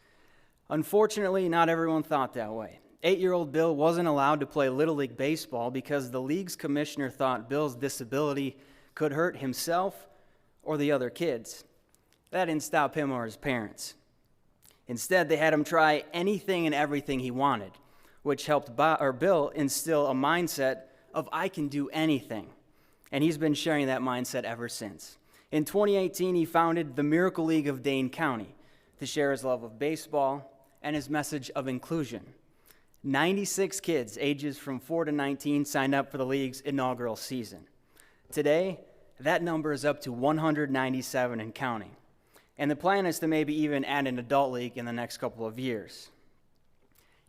Unfortunately, not everyone thought that way. 8-year-old Bill wasn't allowed to play Little League Baseball because the league's commissioner thought Bill's disability could hurt himself or the other kids. That didn't stop him or his parents. Instead, they had him try anything and everything he wanted, which helped Bill instill a mindset of "I can do anything." And he's been sharing that mindset ever since. In 2018, he founded the Miracle League of Dane County to share his love of baseball and his message of inclusion. 96 kids ages from 4 to 19 signed up for the league's inaugural season. Today, that number is up to 197 and counting. And the plan is to maybe even add an adult league in the next couple of years.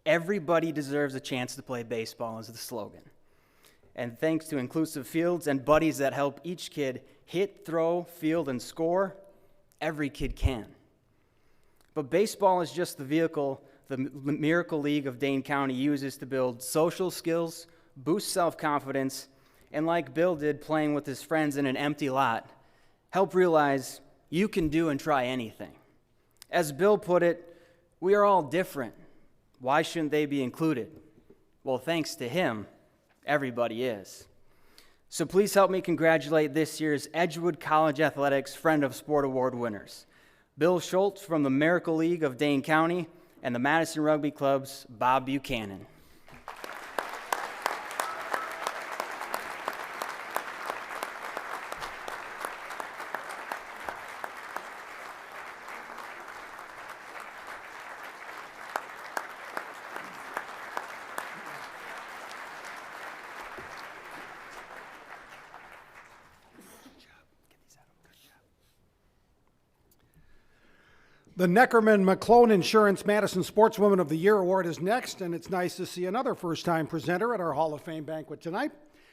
Everybody deserves a chance to play baseball is the slogan. And thanks to inclusive fields and buddies that help each kid hit, throw, field, and score, every kid can. But baseball is just the vehicle the Miracle League of Dane County uses to build social skills, boost self-confidence, and like Bill did playing with his friends in an empty lot, help realize you can do and try anything. As Bill put it, we are all different. Why shouldn't they be included? Well, thanks to him, everybody is. So please help me congratulate this year's Edgewood College Athletics Friend of Sport Award winners, Bill Schultz from the Miracle League of Dane County and the Madison Rugby Club's Bob Buchanan. The Neckerman McClone Insurance Madison Sportswoman of the Year Award is next, and it's nice to see another first-time presenter at our Hall of Fame banquet tonight.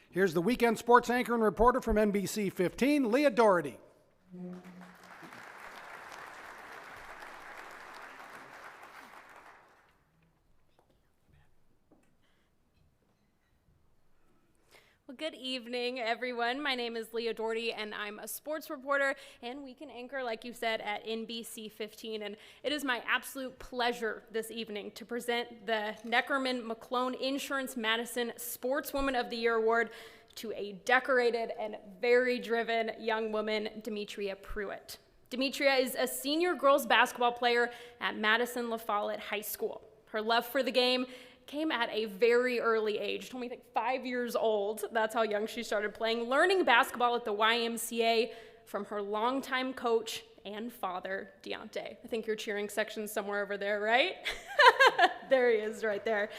Here's the weekend sports anchor and reporter from NBC 15, Leah Doherty. Well, good evening, everyone. My name is Leah Doherty, and I'm a sports reporter and weekend anchor, like you said, at NBC 15. And it is my absolute pleasure this evening to present the Neckerman McClone Insurance Madison Sportswoman of the Year Award to a decorated and very driven young woman, Demetria Pruitt. Demetria is a senior girls basketball player at Madison La Follette High School. Her love for the game came at a very early age, only like 5 years old. That's how young she started playing, learning basketball at the YMCA from her longtime coach and father, Deontay. I think your cheering section's somewhere over there, right? There he is right there.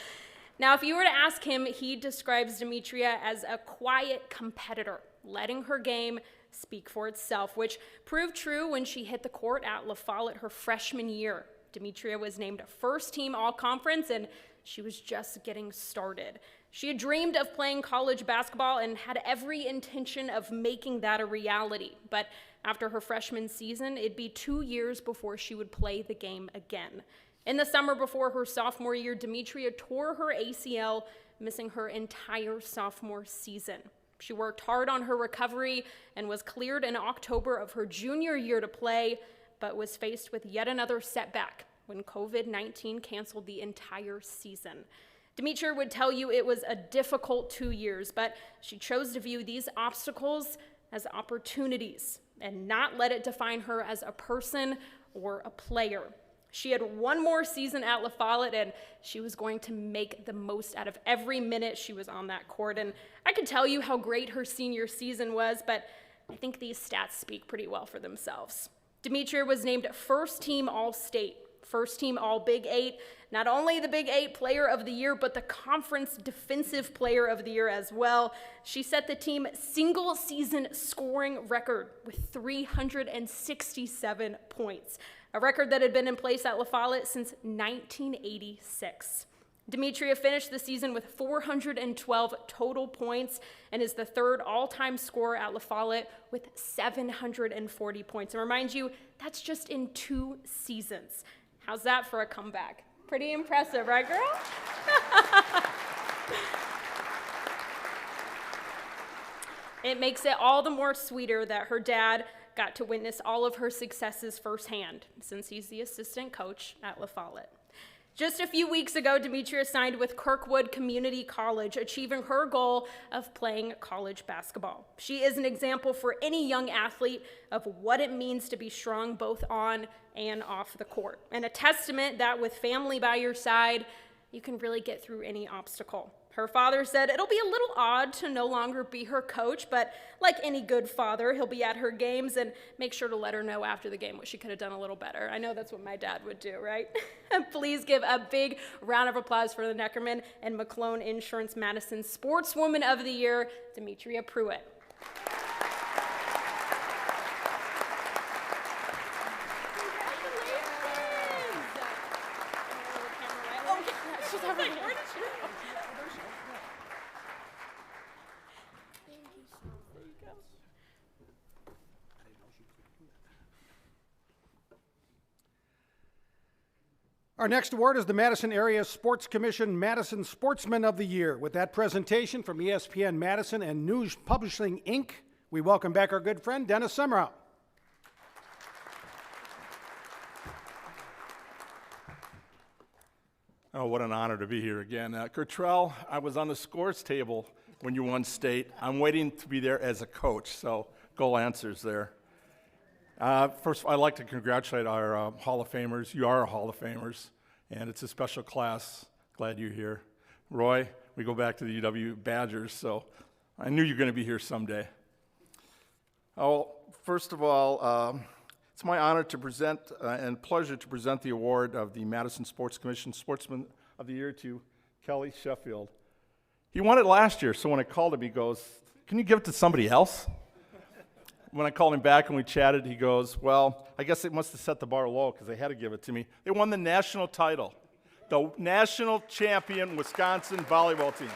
Now, if you were to ask him, he describes Demetria as a quiet competitor, letting her game speak for itself, which proved true when she hit the court at La Follette her freshman year. Demetria was named first team all-conference, and she was just getting started. She had dreamed of playing college basketball and had every intention of making that a reality. But after her freshman season, it'd be 2 years before she would play the game again. In the summer before her sophomore year, Demetria tore her ACL, missing her entire sophomore season. She worked hard on her recovery and was cleared in October of her junior year to play, but was faced with yet another setback when COVID-19 canceled the entire season. Demetria would tell you it was a difficult 2 years, but she chose to view these obstacles as opportunities and not let it define her as a person or a player. She had one more season at La Follette, and she was going to make the most out of every minute she was on that court. And I could tell you how great her senior season was, but I think these stats speak pretty well for themselves. Demetria was named first team All-State, first team All-Big 8, not only the Big 8 Player of the Year, but the Conference Defensive Player of the Year as well. She set the team single-season scoring record with 367 points, a record that had been in place at La Follette since 1986. Demetria finished the season with 412 total points and is the third all-time scorer at La Follette with 740 points. And remind you, that's just in 2 seasons. How's that for a comeback? Pretty impressive, right, girl? It makes it all the more sweeter that her dad got to witness all of her successes firsthand, since he's the assistant coach at La Follette. Just a few weeks ago, Demetria signed with Kirkwood Community College, achieving her goal of playing college basketball. She is an example for any young athlete of what it means to be strong both on and off the court, and a testament that with family by your side, you can really get through any obstacle. Her father said it'll be a little odd to no longer be her coach, but like any good father, he'll be at her games and make sure to let her know after the game what she could have done a little better. I know that's what my dad would do, right? Please give a big round of applause for the Neckerman and McClone Insurance Madison Sportswoman of the Year, Demetria Pruitt. Our next award is the Madison Area Sports Commission Madison Sportsman of the Year. With that presentation from ESPN Madison and News Publishing, Inc., we welcome back our good friend, Dennis Summerall. Oh, what an honor to be here again. Kurtrell, I was on the scores table when you won state. I'm waiting to be there as a coach, so goal answers there. First, I'd like to congratulate our Hall of Famers. You are Hall of Famers, and it's a special class. Glad you're here. Roy, we go back to the UW Badgers, so I knew you were going to be here someday. Oh, first of all, it's my honor to present and pleasure to present the award of the Madison Sports Commission Sportsman of the Year to Kelly Sheffield. He won it last year, so when I called him, he goes, "Can you give it to somebody else?" When I called him back and we chatted, he goes, "Well, I guess they must have set the bar low because they had to give it to me." They won the national title, the national champion Wisconsin volleyball team.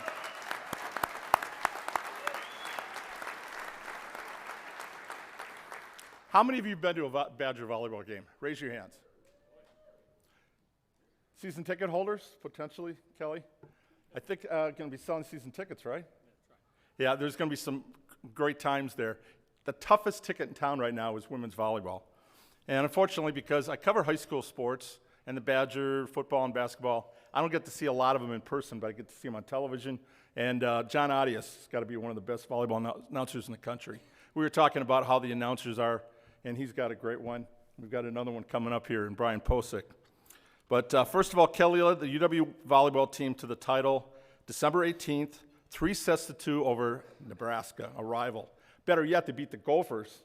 How many of you have been to a Badger volleyball game? Raise your hands. Season ticket holders, potentially, Kelly? I think going to be selling season tickets, right? Yeah, there's going to be some great times there. The toughest ticket in town right now is women's volleyball. And unfortunately, because I cover high school sports and the Badger football and basketball, I don't get to see a lot of them in person, but I get to see them on television. And John Adias has got to be one of the best volleyball announcers in the country. We were talking about how the announcers are, and he's got a great one. We've got another one coming up here in Brian Posick. But first of all, Kelly led the UW volleyball team to the title December 18th, 3-2 over Nebraska, a rival. Better yet, they beat the Gophers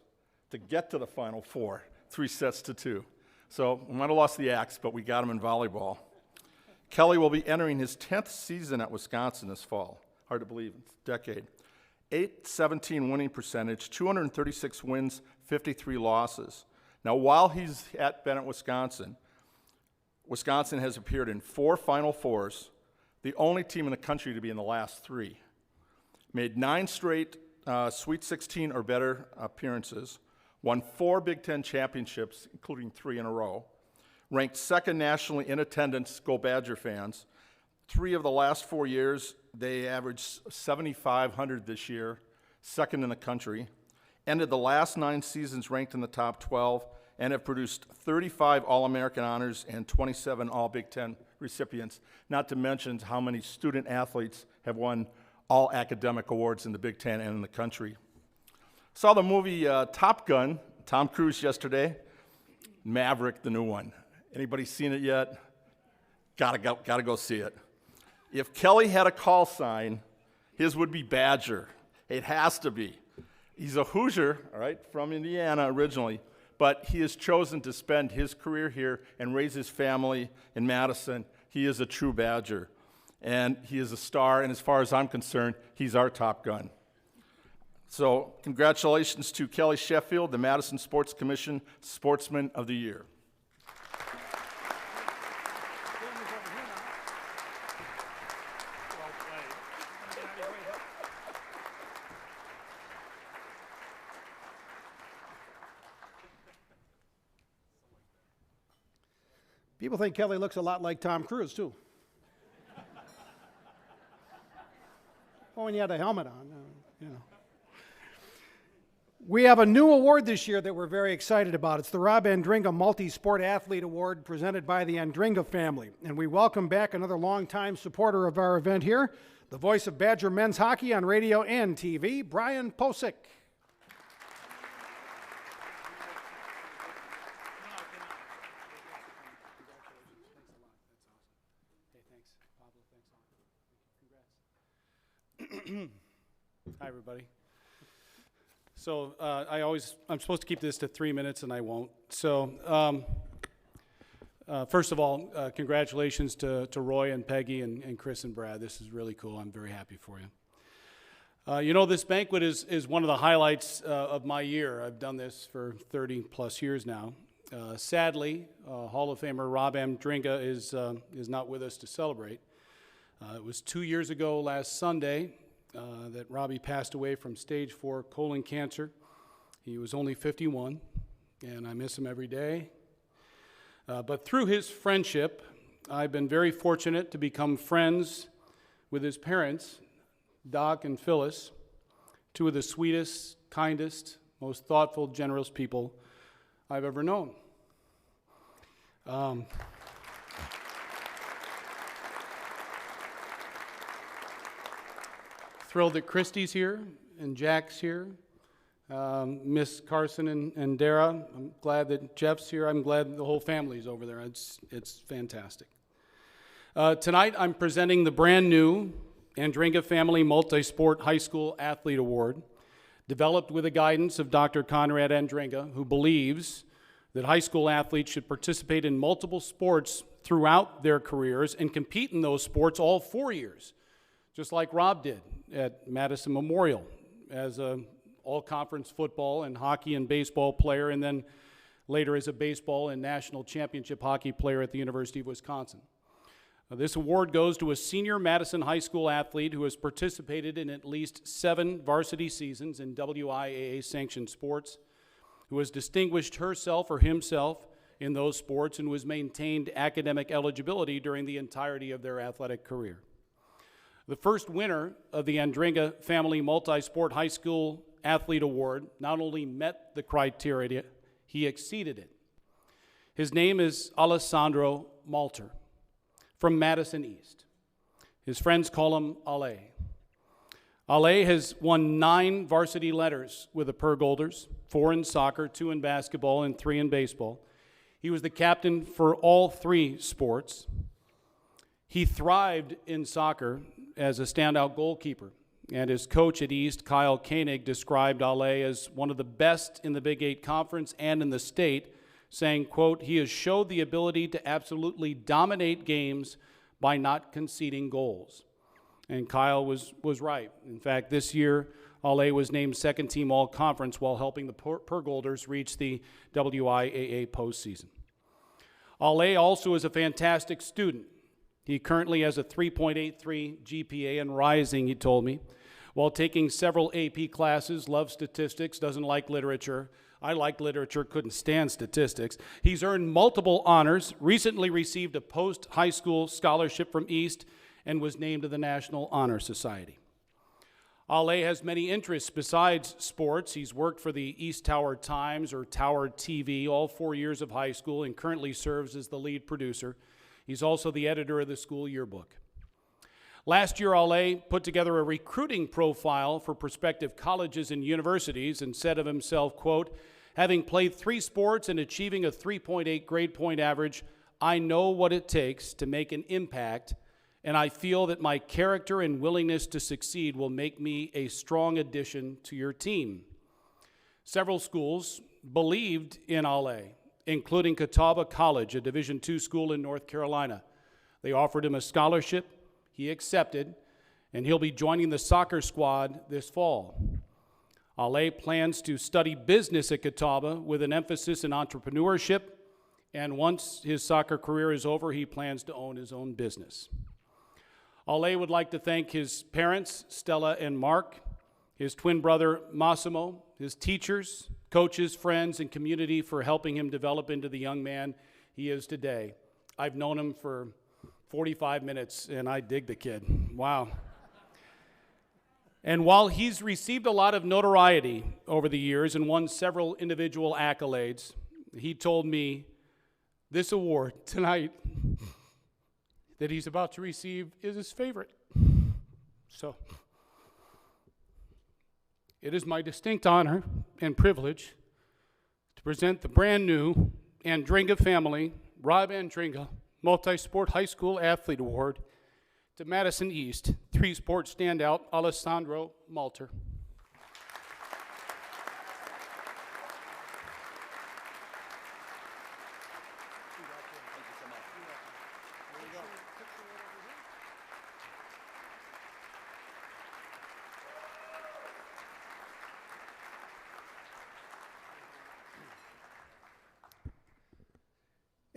to get to the Final Four, 3-2. So we might have lost the axe, but we got him in volleyball. Kelly will be entering his 10th season at Wisconsin this fall. Hard to believe, it's a decade. 817 winning percentage, 236 wins, 53 losses. Now, while he's at Bennett, Wisconsin, Wisconsin has appeared in 4 Final Fours, the only team in the country to be in the last 3. Made 9 straight Sweet 16 or better appearances, won 4 Big Ten championships, including 3 in a row, ranked second nationally in attendance, go Badger fans. 3 of the last 4 years, they averaged 7,500 this year, second in the country. Ended the last 9 seasons ranked in the top 12 and have produced 35 All-American honors and 27 All-Big Ten recipients, not to mention how many student athletes have won all academic awards in the Big Ten and in the country. Saw the movie Top Gun, Tom Cruise yesterday. Maverick, the new one. Anybody seen it yet? Gotta go see it. If Kelly had a call sign, his would be Badger. It has to be. He's a Hoosier, all right, from Indiana originally, but he has chosen to spend his career here and raise his family in Madison. He is a true Badger, and he is a star, and as far as I'm concerned, he's our Top Gun. So congratulations to Kelly Sheffield, the Madison Sports Commission Sportsman of the Year. People think Kelly looks a lot like Tom Cruise, too. Well, when you had a helmet on, you know. We have a new award this year that we're very excited about. It's the Rob Andringa Multi-Sport Athlete Award presented by the Andringa family. And we welcome back another longtime supporter of our event here, the voice of Badger men's hockey on radio and TV, Brian Posick. Hi, everybody. So I'm supposed to keep this to 3 minutes, and I won't. So first of all, congratulations to Roy and Peggy and Chris and Brad. This is really cool. I'm very happy for you. You know, this banquet is one of the highlights of my year. I've done this for 30 plus years now. Sadly, Hall of Famer Rob Andringa is not with us to celebrate. It was 2 years ago last Sunday that Robbie passed away from stage 4 colon cancer. He was only 51, and I miss him every day. But through his friendship I've been very fortunate to become friends with his parents, Doc and Phyllis, two of the sweetest, kindest, most thoughtful, generous people I've ever known. Thrilled that Christy's here and Jack's here. Miss Carson and Dara. I'm glad that Jeff's here. I'm glad the whole family's over there. It's fantastic. Tonight I'm presenting the brand new Andringa Family Multi-Sport High School Athlete Award, developed with the guidance of Dr. Conrad Andringa, who believes that high school athletes should participate in multiple sports throughout their careers and compete in those sports all 4 years, just like Rob did at Madison Memorial as a all-conference football and hockey and baseball player, and then later as a baseball and national championship hockey player at the University of Wisconsin. This award goes to a senior Madison High School athlete who has participated in at least 7 varsity seasons in WIAA-sanctioned sports, who has distinguished herself or himself in those sports and who has maintained academic eligibility during the entirety of their athletic career. The first winner of the Andringa Family Multi-Sport High School Athlete Award not only met the criteria, he exceeded it. His name is Alessandro Malter from Madison East. His friends call him Ale. Ale has won 9 varsity letters with the Pergolders, 4 in soccer, 2 in basketball, and 3 in baseball. He was the captain for all 3 sports. He thrived in soccer as a standout goalkeeper, and his coach at East, Kyle Koenig, described Ale as one of the best in the Big 8 Conference and in the state, saying, quote, "He has showed the ability to absolutely dominate games by not conceding goals." And Kyle was right. In fact, this year, Ale was named second team all-conference while helping the Pergolders reach the WIAA postseason. Ale also is a fantastic student. He currently has a 3.83 GPA and rising, he told me, while taking several AP classes, loves statistics, doesn't like literature. I like literature, couldn't stand statistics. He's earned multiple honors, recently received a post-high school scholarship from East, and was named to the National Honor Society. Ale has many interests besides sports. He's worked for the East Tower Times or Tower TV all 4 years of high school and currently serves as the lead producer. He's also the editor of the school yearbook. Last year, Ale put together a recruiting profile for prospective colleges and universities and said of himself, quote, "Having played 3 sports and achieving a 3.8 grade point average, I know what it takes to make an impact, and I feel that my character and willingness to succeed will make me a strong addition to your team." Several schools believed in Ale, including Catawba College, a Division II school in North Carolina. They offered him a scholarship. He accepted, and he'll be joining the soccer squad this fall. Ale plans to study business at Catawba with an emphasis in entrepreneurship, and once his soccer career is over, he plans to own his own business. Ale would like to thank his parents, Stella and Mark, his twin brother, Massimo, his teachers, coaches, friends, and community for helping him develop into the young man he is today. I've known him for 45 minutes, and I dig the kid. Wow. And while he's received a lot of notoriety over the years and won several individual accolades, he told me this award tonight that he's about to receive is his favorite. So, it is my distinct honor and privilege to present the brand new Andringa Family Rob Andringa Multi-Sport High School Athlete Award to Madison East 3-sport standout Alessandro Malter.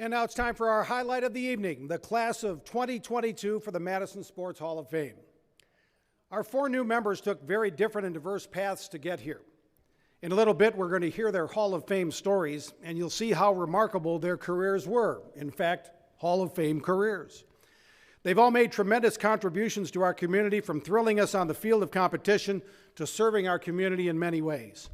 And now it's time for our highlight of the evening, the class of 2022 for the Madison Sports Hall of Fame. Our 4 new members took very different and diverse paths to get here. In a little bit, we're going to hear their Hall of Fame stories, and you'll see how remarkable their careers were. In fact, Hall of Fame careers. They've all made tremendous contributions to our community, from thrilling us on the field of competition to serving our community in many ways.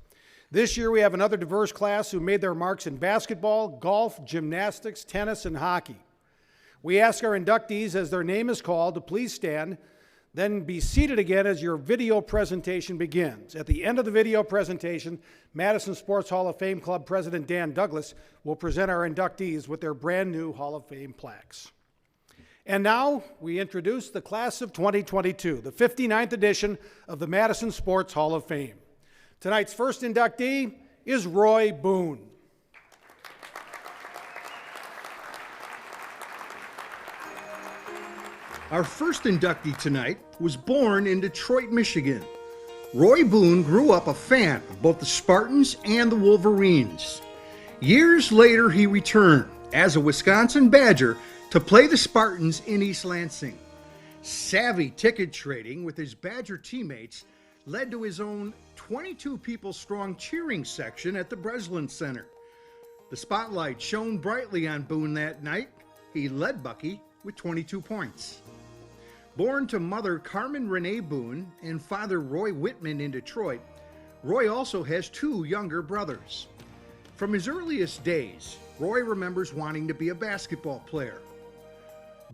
This year we have another diverse class who made their marks in basketball, golf, gymnastics, tennis, and hockey. We ask our inductees, as their name is called, to please stand, then be seated again as your video presentation begins. At the end of the video presentation, Madison Sports Hall of Fame Club President Dan Douglas will present our inductees with their brand new Hall of Fame plaques. And now we introduce the class of 2022, the 59th edition of the Madison Sports Hall of Fame. Tonight's first inductee is Roy Boone. Our first inductee tonight was born in Detroit, Michigan. Roy Boone grew up a fan of both the Spartans and the Wolverines. Years later, he returned as a Wisconsin Badger to play the Spartans in East Lansing. Savvy ticket trading with his Badger teammates led to his own 22-people-strong cheering section at the Breslin Center. The spotlight shone brightly on Boone that night. He led Bucky with 22 points. Born to mother Carmen Renee Boone and father Roy Whitman in Detroit, Roy also has two younger brothers. From his earliest days, Roy remembers wanting to be a basketball player.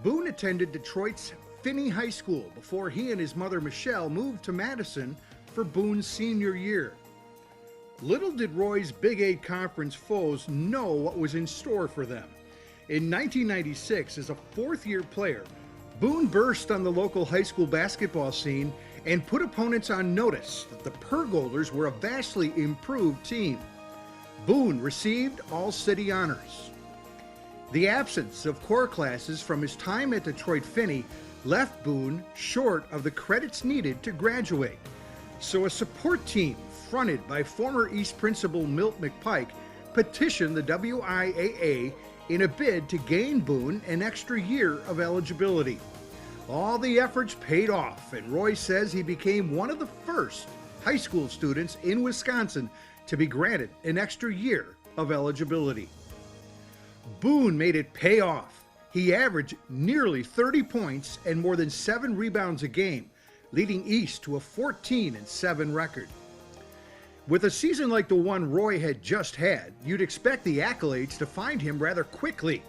Boone attended Detroit's Finney High School before he and his mother Michelle moved to Madison for Boone's senior year. Little did Roy's Big 8 Conference foes know what was in store for them. In 1996, as a fourth-year player, Boone burst on the local high school basketball scene and put opponents on notice that the Pergolders were a vastly improved team. Boone received all-city honors. The absence of core classes from his time at Detroit Finney left Boone short of the credits needed to graduate. So a support team fronted by former East Principal Milt McPike petitioned the WIAA in a bid to gain Boone an extra year of eligibility. All the efforts paid off, and Roy says he became one of the first high school students in Wisconsin to be granted an extra year of eligibility. Boone made it pay off. He averaged nearly 30 points and more than 7 rebounds a game, leading East to a 14-7 record. With a season like the one Roy had just had, you'd expect the accolades to find him rather quickly,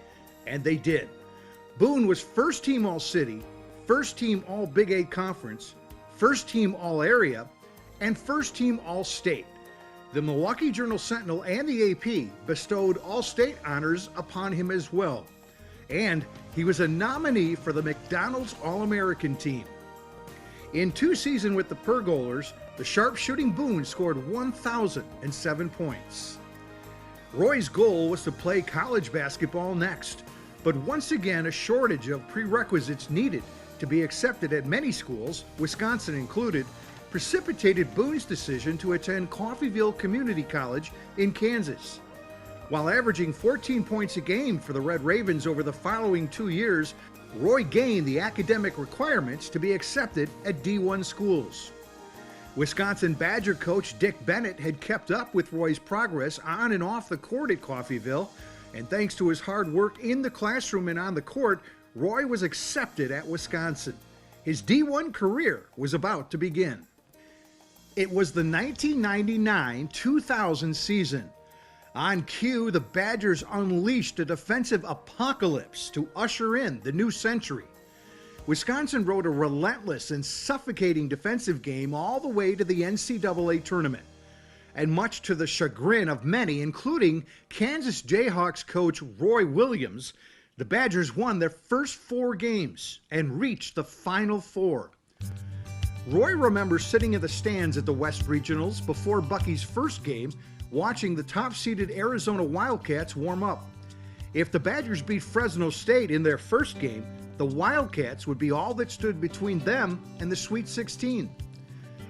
and they did. Boone was first team All-City, first team All-Big 8 Conference, first team All-Area, and first team All-State. The Milwaukee Journal-Sentinel and the AP bestowed All-State honors upon him as well. And he was a nominee for the McDonald's All-American team. In 2 seasons with the Pergolders, the sharpshooting Boone scored 1,007 points. Roy's goal was to play college basketball next, but once again a shortage of prerequisites needed to be accepted at many schools, Wisconsin included, precipitated Boone's decision to attend Coffeyville Community College in Kansas. While averaging 14 points a game for the Red Ravens over the following 2 years, Roy gained the academic requirements to be accepted at D1 schools. Wisconsin Badger coach Dick Bennett had kept up with Roy's progress on and off the court at Coffeyville, and thanks to his hard work in the classroom and on the court, Roy was accepted at Wisconsin. His D1 career was about to begin. It was the 1999-2000 season. On cue, the Badgers unleashed a defensive apocalypse to usher in the new century. Wisconsin rode a relentless and suffocating defensive game all the way to the NCAA tournament. And much to the chagrin of many, including Kansas Jayhawks coach Roy Williams, the Badgers won their first 4 games and reached the Final Four. Roy remembers sitting in the stands at the West Regionals before Bucky's first game, watching the top-seeded Arizona Wildcats warm up. If the Badgers beat Fresno State in their first game, the Wildcats would be all that stood between them and the Sweet 16.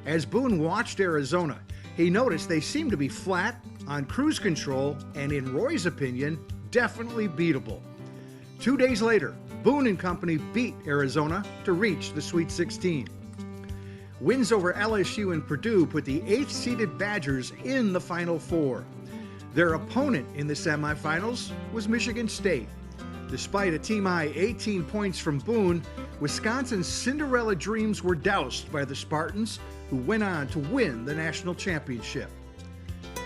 As Boone watched Arizona, he noticed they seemed to be flat, on cruise control, and in Roy's opinion, definitely beatable. 2 days later, Boone and company beat Arizona to reach the Sweet 16. Wins over LSU and Purdue put the 8th-seeded Badgers in the Final Four. Their opponent in the semifinals was Michigan State. Despite a team-high 18 points from Boone, Wisconsin's Cinderella dreams were doused by the Spartans, who went on to win the national championship.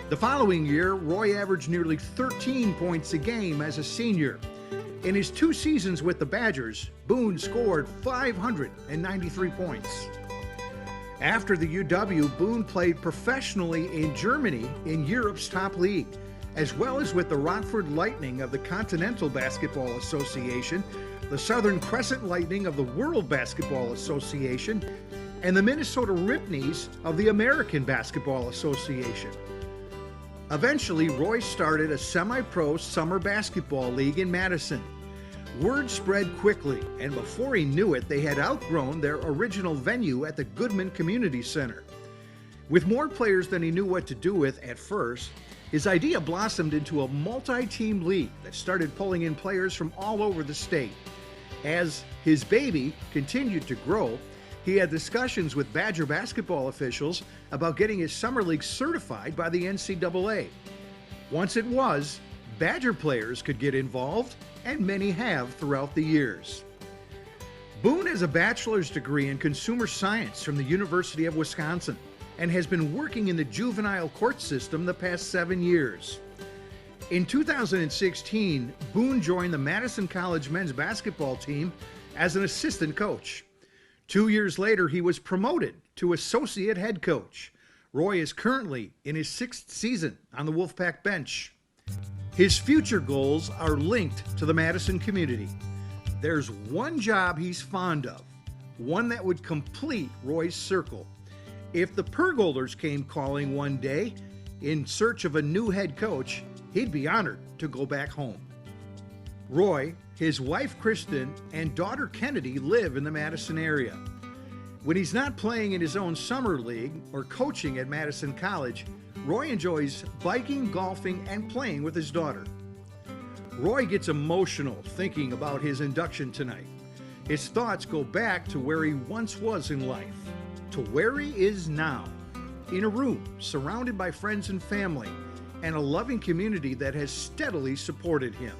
The following year, Roy averaged nearly 13 points a game as a senior. In his 2 seasons with the Badgers, Boone scored 593 points. After the UW, Boone played professionally in Germany in Europe's top league, as well as with the Rockford Lightning of the Continental Basketball Association, the Southern Crescent Lightning of the World Basketball Association, and the Minnesota Ripneys of the American Basketball Association. Eventually, Roy started a semi-pro summer basketball league in Madison. Word spread quickly, and before he knew it, they had outgrown their original venue at the Goodman Community Center. With more players than he knew what to do with at first, his idea blossomed into a multi-team league that started pulling in players from all over the state. As his baby continued to grow, he had discussions with Badger basketball officials about getting his summer league certified by the NCAA. Once it was, Badger players could get involved, and many have throughout the years. Boone has a bachelor's degree in consumer science from the University of Wisconsin and has been working in the juvenile court system the past 7 years. In 2016, Boone joined the Madison College men's basketball team as an assistant coach. 2 years later, he was promoted to associate head coach. Roy is currently in his 6th season on the Wolfpack bench. His future goals are linked to the Madison community. There's one job he's fond of, one that would complete Roy's circle. If the Pergolders came calling one day in search of a new head coach, he'd be honored to go back home. Roy, his wife Kristen, and daughter Kennedy live in the Madison area. When he's not playing in his own summer league or coaching at Madison College, Roy enjoys biking, golfing, and playing with his daughter. Roy gets emotional thinking about his induction tonight. His thoughts go back to where he once was in life, to where he is now, in a room surrounded by friends and family, and a loving community that has steadily supported him.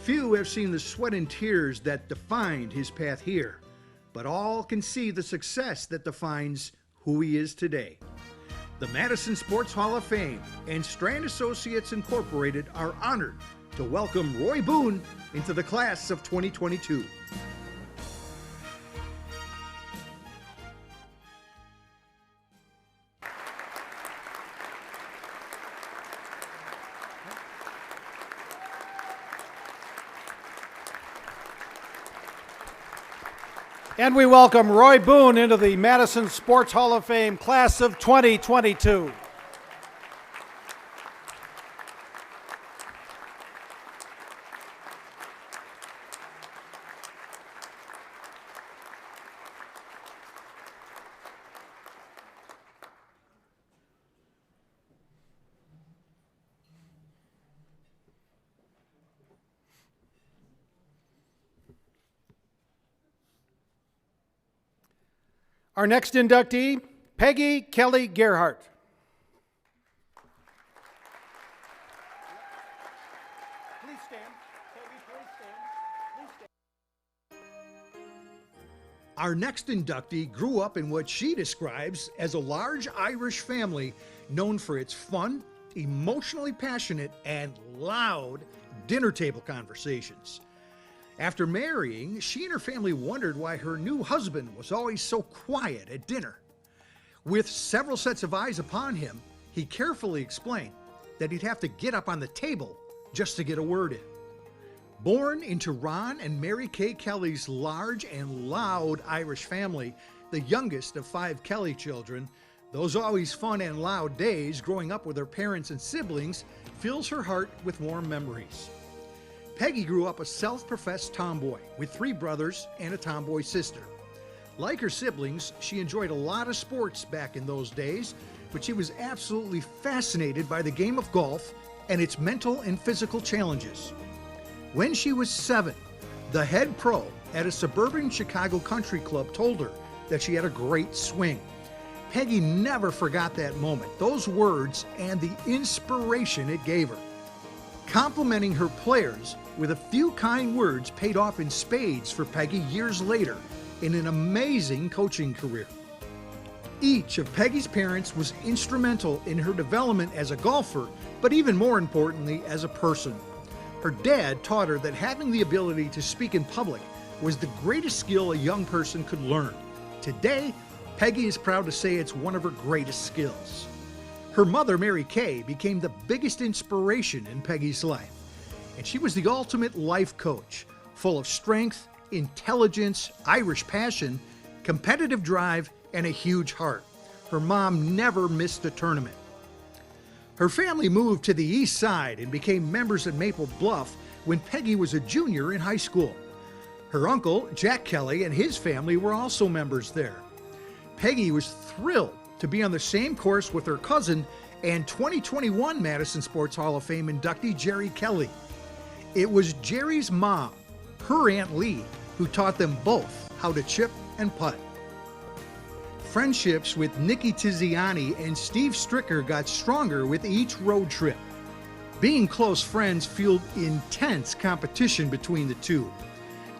Few have seen the sweat and tears that defined his path here, but all can see the success that defines who he is today. The Madison Sports Hall of Fame and Strand Associates Incorporated are honored to welcome Roy Boone into the class of 2022. And we welcome Roy Boone into the Madison Sports Hall of Fame class of 2022. Our next inductee, Peggy Kelly Gerhart. Please stand. Peggy, please stand. Please stand. Our next inductee grew up in what she describes as a large Irish family known for its fun, emotionally passionate, and loud dinner table conversations. After marrying, she and her family wondered why her new husband was always so quiet at dinner. With several sets of eyes upon him, he carefully explained that he'd have to get up on the table just to get a word in. Born into Ron and Mary Kay Kelly's large and loud Irish family, the youngest of 5 Kelly children, those always fun and loud days growing up with her parents and siblings fills her heart with warm memories. Peggy grew up a self-professed tomboy with 3 brothers and a tomboy sister. Like her siblings, she enjoyed a lot of sports back in those days, but she was absolutely fascinated by the game of golf and its mental and physical challenges. When she was 7, the head pro at a suburban Chicago country club told her that she had a great swing. Peggy never forgot that moment, those words, and the inspiration it gave her. Complimenting her players with a few kind words paid off in spades for Peggy years later in an amazing coaching career. Each of Peggy's parents was instrumental in her development as a golfer, but even more importantly, as a person. Her dad taught her that having the ability to speak in public was the greatest skill a young person could learn. Today, Peggy is proud to say it's one of her greatest skills. Her mother, Mary Kay, became the biggest inspiration in Peggy's life, and she was the ultimate life coach, full of strength, intelligence, Irish passion, competitive drive, and a huge heart. Her mom never missed a tournament. Her family moved to the east side and became members at Maple Bluff when Peggy was a junior in high school. Her uncle, Jack Kelly, and his family were also members there. Peggy was thrilled to be on the same course with her cousin and 2021 Madison Sports Hall of Fame inductee Jerry Kelly. It was Jerry's mom, her Aunt Lee, who taught them both how to chip and putt. Friendships with Nikki Tiziani and Steve Stricker got stronger with each road trip. Being close friends fueled intense competition between the two.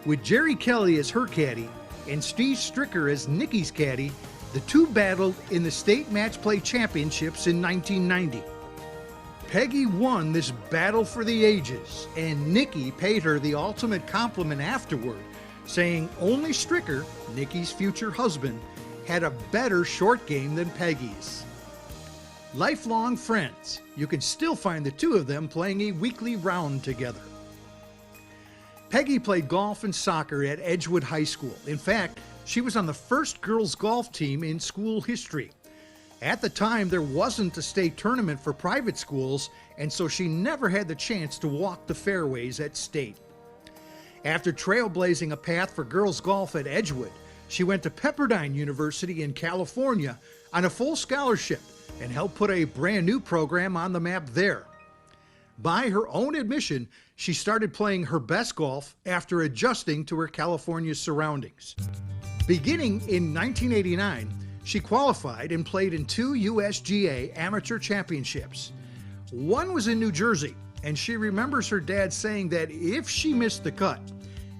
With Jerry Kelly as her caddy and Steve Stricker as Nikki's caddy, the two battled in the state match play championships in 1990. Peggy won this battle for the ages, and Nikki paid her the ultimate compliment afterward, saying only Stricker, Nikki's future husband, had a better short game than Peggy's. Lifelong friends, you can still find the two of them playing a weekly round together. Peggy played golf and soccer at Edgewood High School. In fact, she was on the first girls' golf team in school history. At the time, there wasn't a state tournament for private schools, and so she never had the chance to walk the fairways at state. After trailblazing a path for girls' golf at Edgewood, she went to Pepperdine University in California on a full scholarship and helped put a brand new program on the map there. By her own admission, she started playing her best golf after adjusting to her California surroundings. Beginning in 1989, she qualified and played in 2 USGA amateur championships. One was in New Jersey, and she remembers her dad saying that if she missed the cut,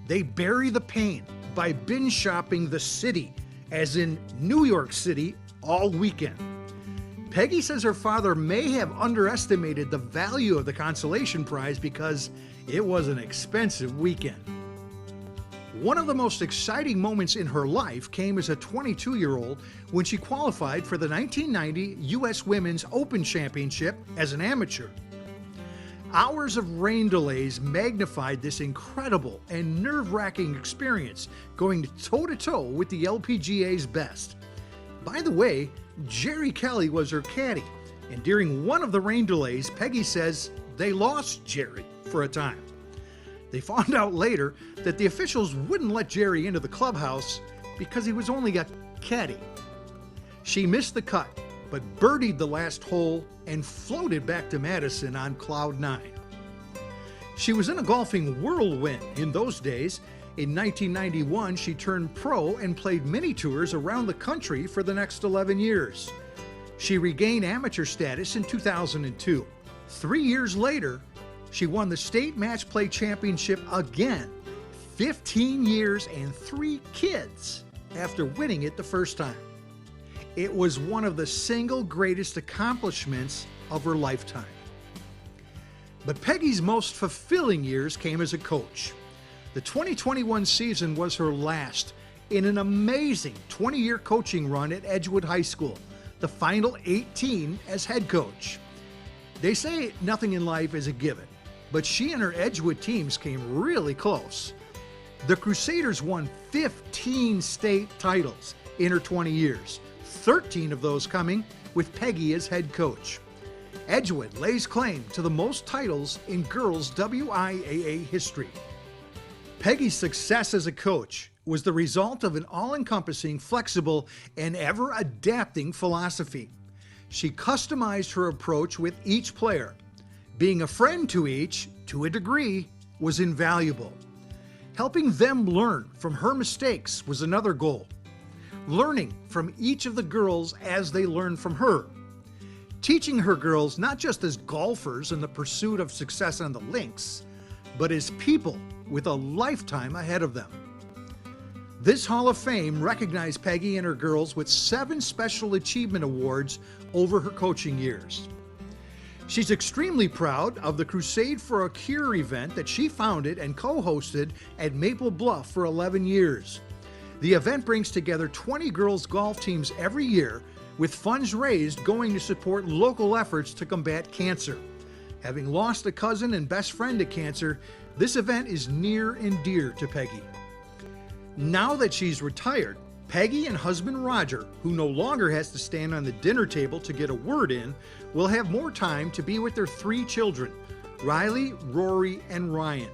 they bury the pain by binge shopping the city, as in New York City, all weekend. Peggy says her father may have underestimated the value of the consolation prize because it was an expensive weekend. One of the most exciting moments in her life came as a 22-year-old when she qualified for the 1990 U.S. Women's Open Championship as an amateur. Hours of rain delays magnified this incredible and nerve-wracking experience, going toe-to-toe with the LPGA's best. By the way, Jerry Kelly was her caddy, and during one of the rain delays, Peggy says they lost Jerry for a time. They found out later that the officials wouldn't let Jerry into the clubhouse because he was only a caddy. She missed the cut, but birdied the last hole and floated back to Madison on cloud 9. She was in a golfing whirlwind in those days. In 1991, she turned pro and played mini tours around the country for the next 11 years. She regained amateur status in 2002. 3 years later, she won the state match play championship again, 15 years and 3 kids after winning it the first time. It was one of the single greatest accomplishments of her lifetime. But Peggy's most fulfilling years came as a coach. The 2021 season was her last in an amazing 20-year coaching run at Edgewood High School, the final 18 as head coach. They say nothing in life is a given, but she and her Edgewood teams came really close. The Crusaders won 15 state titles in her 20 years, 13 of those coming with Peggy as head coach. Edgewood lays claim to the most titles in girls' WIAA history. Peggy's success as a coach was the result of an all-encompassing, flexible, and ever-adapting philosophy. She customized her approach with each player. Being a friend to each, to a degree, was invaluable. Helping them learn from her mistakes was another goal. Learning from each of the girls as they learned from her. teaching her girls not just as golfers in the pursuit of success on the links, but as people with a lifetime ahead of them. This Hall of Fame recognized Peggy and her girls with 7 Special Achievement Awards over her coaching years. She's extremely proud of the Crusade for a Cure event that she founded and co-hosted at Maple Bluff for 11 years. The event brings together 20 girls' golf teams every year, with funds raised going to support local efforts to combat cancer. Having lost a cousin and best friend to cancer, this event is near and dear to Peggy. Now that she's retired, Peggy and husband Roger, who no longer has to stand on the dinner table to get a word in, will have more time to be with their 3 children, Riley, Rory, and Ryan.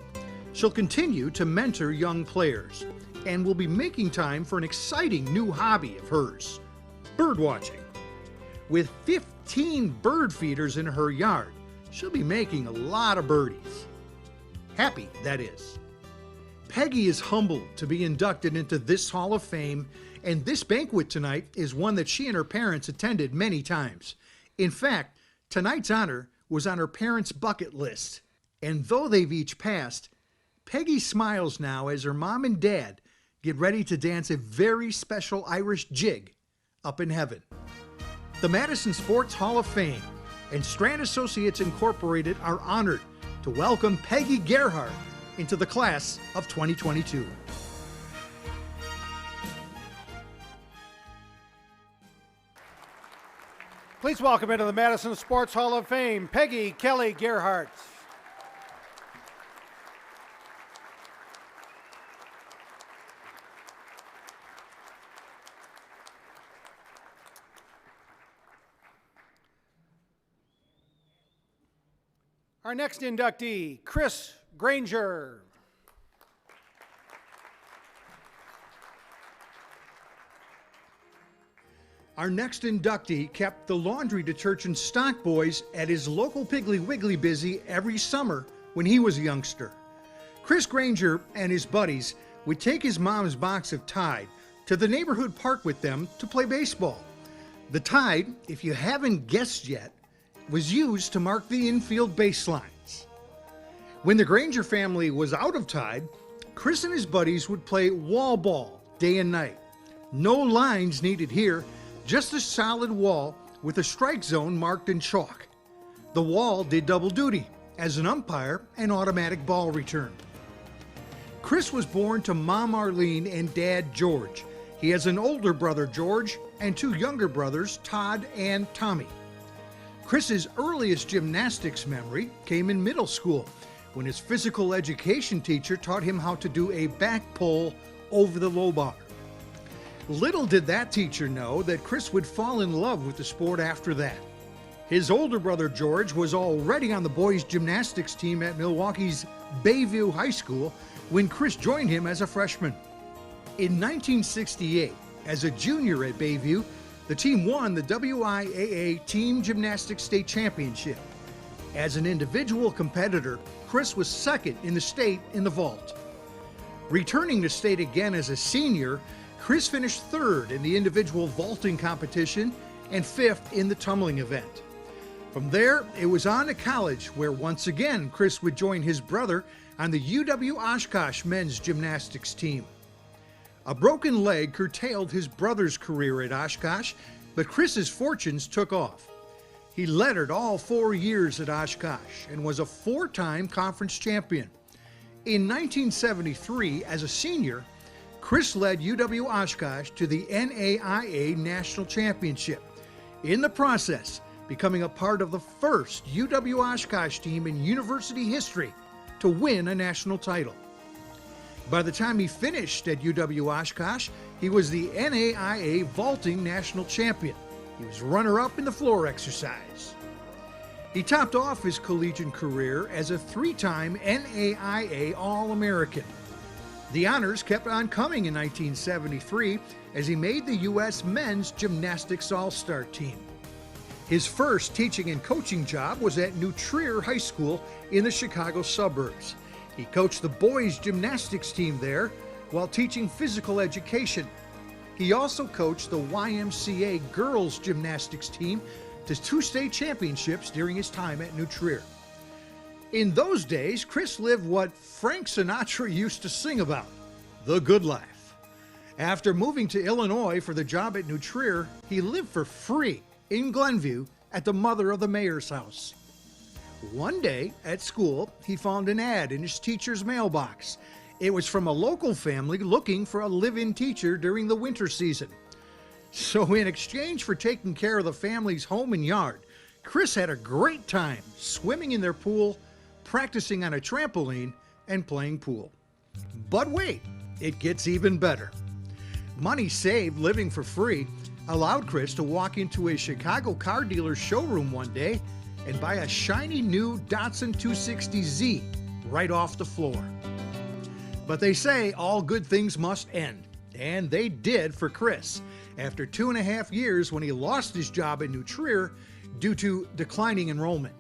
She'll continue to mentor young players and will be making time for an exciting new hobby of hers, bird watching. With 15 bird feeders in her yard, she'll be making a lot of birdies. Happy, that is. Peggy is humbled to be inducted into this Hall of Fame, and this banquet tonight is one that she and her parents attended many times. In fact, tonight's honor was on her parents' bucket list, and though they've each passed, Peggy smiles now as her mom and dad get ready to dance a very special Irish jig up in heaven. The Madison Sports Hall of Fame and Strand Associates Incorporated are honored to welcome Peggy Gerhardt into the class of 2022. Please welcome into the Madison Sports Hall of Fame, Peggy Kelly Gerhardt. Our next inductee, Chris Granger. Our next inductee kept the laundry detergent stock boys at his local Piggly Wiggly busy every summer when he was a youngster. Chris Granger and his buddies would take his mom's box of Tide to the neighborhood park with them to play baseball. The Tide, if you haven't guessed yet, was used to mark the infield baselines. When the Granger family was out of Tide, Chris and his buddies would play wall ball day and night. No lines needed here, just a solid wall with a strike zone marked in chalk. The wall did double duty as an umpire and automatic ball return. Chris was born to Mom Arlene and Dad George. He has an older brother, George, and 2 younger brothers, Todd and Tommy. Chris's earliest gymnastics memory came in middle school when his physical education teacher taught him how to do a back pull over the low bar. Little did that teacher know that Chris would fall in love with the sport after that. His older brother George was already on the boys' gymnastics team at Milwaukee's Bayview High School when Chris joined him as a freshman. In 1968, as a junior at Bayview, the team won the WIAA Team Gymnastics State Championship. As an individual competitor, Chris was second in the state in the vault. Returning to state again as a senior, Chris finished third in the individual vaulting competition and 5th in the tumbling event. From there, it was on to college, where once again Chris would join his brother on the UW Oshkosh men's gymnastics team. A broken leg curtailed his brother's career at Oshkosh, but Chris's fortunes took off. He lettered all 4 years at Oshkosh and was a 4-time conference champion. In 1973, as a senior, Chris led UW Oshkosh to the NAIA National Championship, in the process becoming a part of the first UW Oshkosh team in university history to win a national title. By the time he finished at UW Oshkosh, he was the NAIA vaulting national champion. He was runner-up in the floor exercise. He topped off his collegiate career as a 3-time NAIA All-American. The honors kept on coming in 1973 as he made the U.S. Men's Gymnastics All-Star team. His first teaching and coaching job was at New Trier High School in the Chicago suburbs. He coached the boys' gymnastics team there while teaching physical education. He also coached the YMCA girls' gymnastics team to 2 state championships during his time at New Trier. In those days, Chris lived what Frank Sinatra used to sing about, the good life. After moving to Illinois for the job at New Trier, he lived for free in Glenview at the mother of the mayor's house. One day at school, he found an ad in his teacher's mailbox. It was from a local family looking for a live-in teacher during the winter season. So in exchange for taking care of the family's home and yard, Chris had a great time swimming in their pool, practicing on a trampoline, and playing pool. But wait, it gets even better. Money saved living for free allowed Chris to walk into a Chicago car dealer's showroom one day and buy a shiny new Datsun 260Z right off the floor. But they say all good things must end, and they did for Chris after 2.5 years when he lost his job at New Trier due to declining enrollment.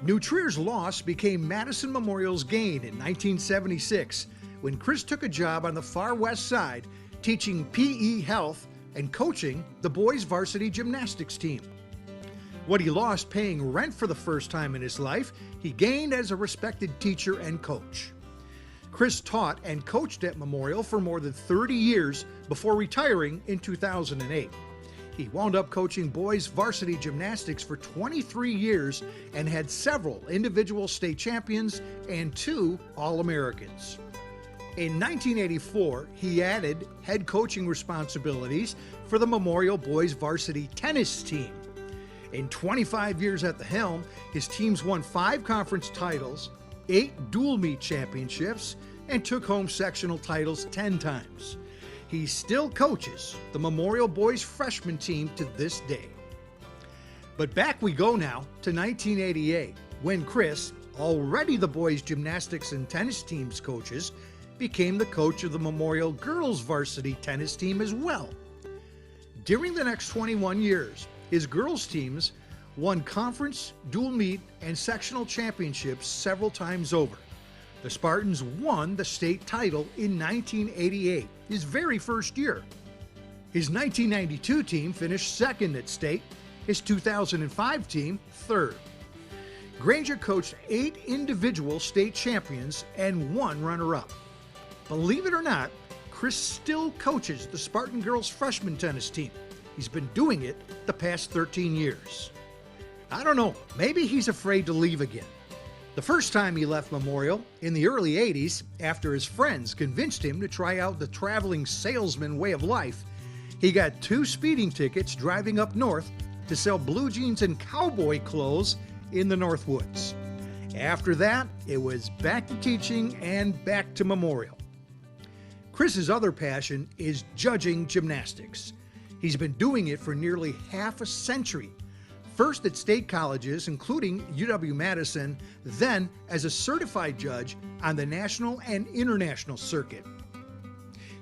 New Trier's loss became Madison Memorial's gain in 1976 when Chris took a job on the far west side teaching PE health and coaching the boys' varsity gymnastics team. What he lost paying rent for the first time in his life, he gained as a respected teacher and coach. Chris taught and coached at Memorial for more than 30 years before retiring in 2008. He wound up coaching boys varsity gymnastics for 23 years and had several individual state champions and 2 All-Americans. In 1984, he added head coaching responsibilities for the Memorial boys varsity tennis team. In 25 years at the helm, his teams won 5 conference titles, 8 dual meet championships, and took home sectional titles 10 times. He still coaches the Memorial boys freshman team to this day. But back we go now to 1988, when Chris, already the boys gymnastics and tennis teams coaches, became the coach of the Memorial girls varsity tennis team as well. During the next 21 years, his girls teams won conference, dual meet, and sectional championships several times over. The Spartans won the state title in 1988, his very first year. His 1992 team finished second at state, his 2005 team third. Granger coached 8 individual state champions and 1 runner-up. Believe it or not, Chris still coaches the Spartan girls freshman tennis team. He's been doing it the past 13 years. I don't know, maybe he's afraid to leave again. The first time he left Memorial, in the early 80s, after his friends convinced him to try out the traveling salesman way of life, he got 2 speeding tickets driving up north to sell blue jeans and cowboy clothes in the Northwoods. After that, it was back to teaching and back to Memorial. Chris's other passion is judging gymnastics. He's been doing it for nearly half a century, first at state colleges, including UW-Madison, then as a certified judge on the national and international circuit.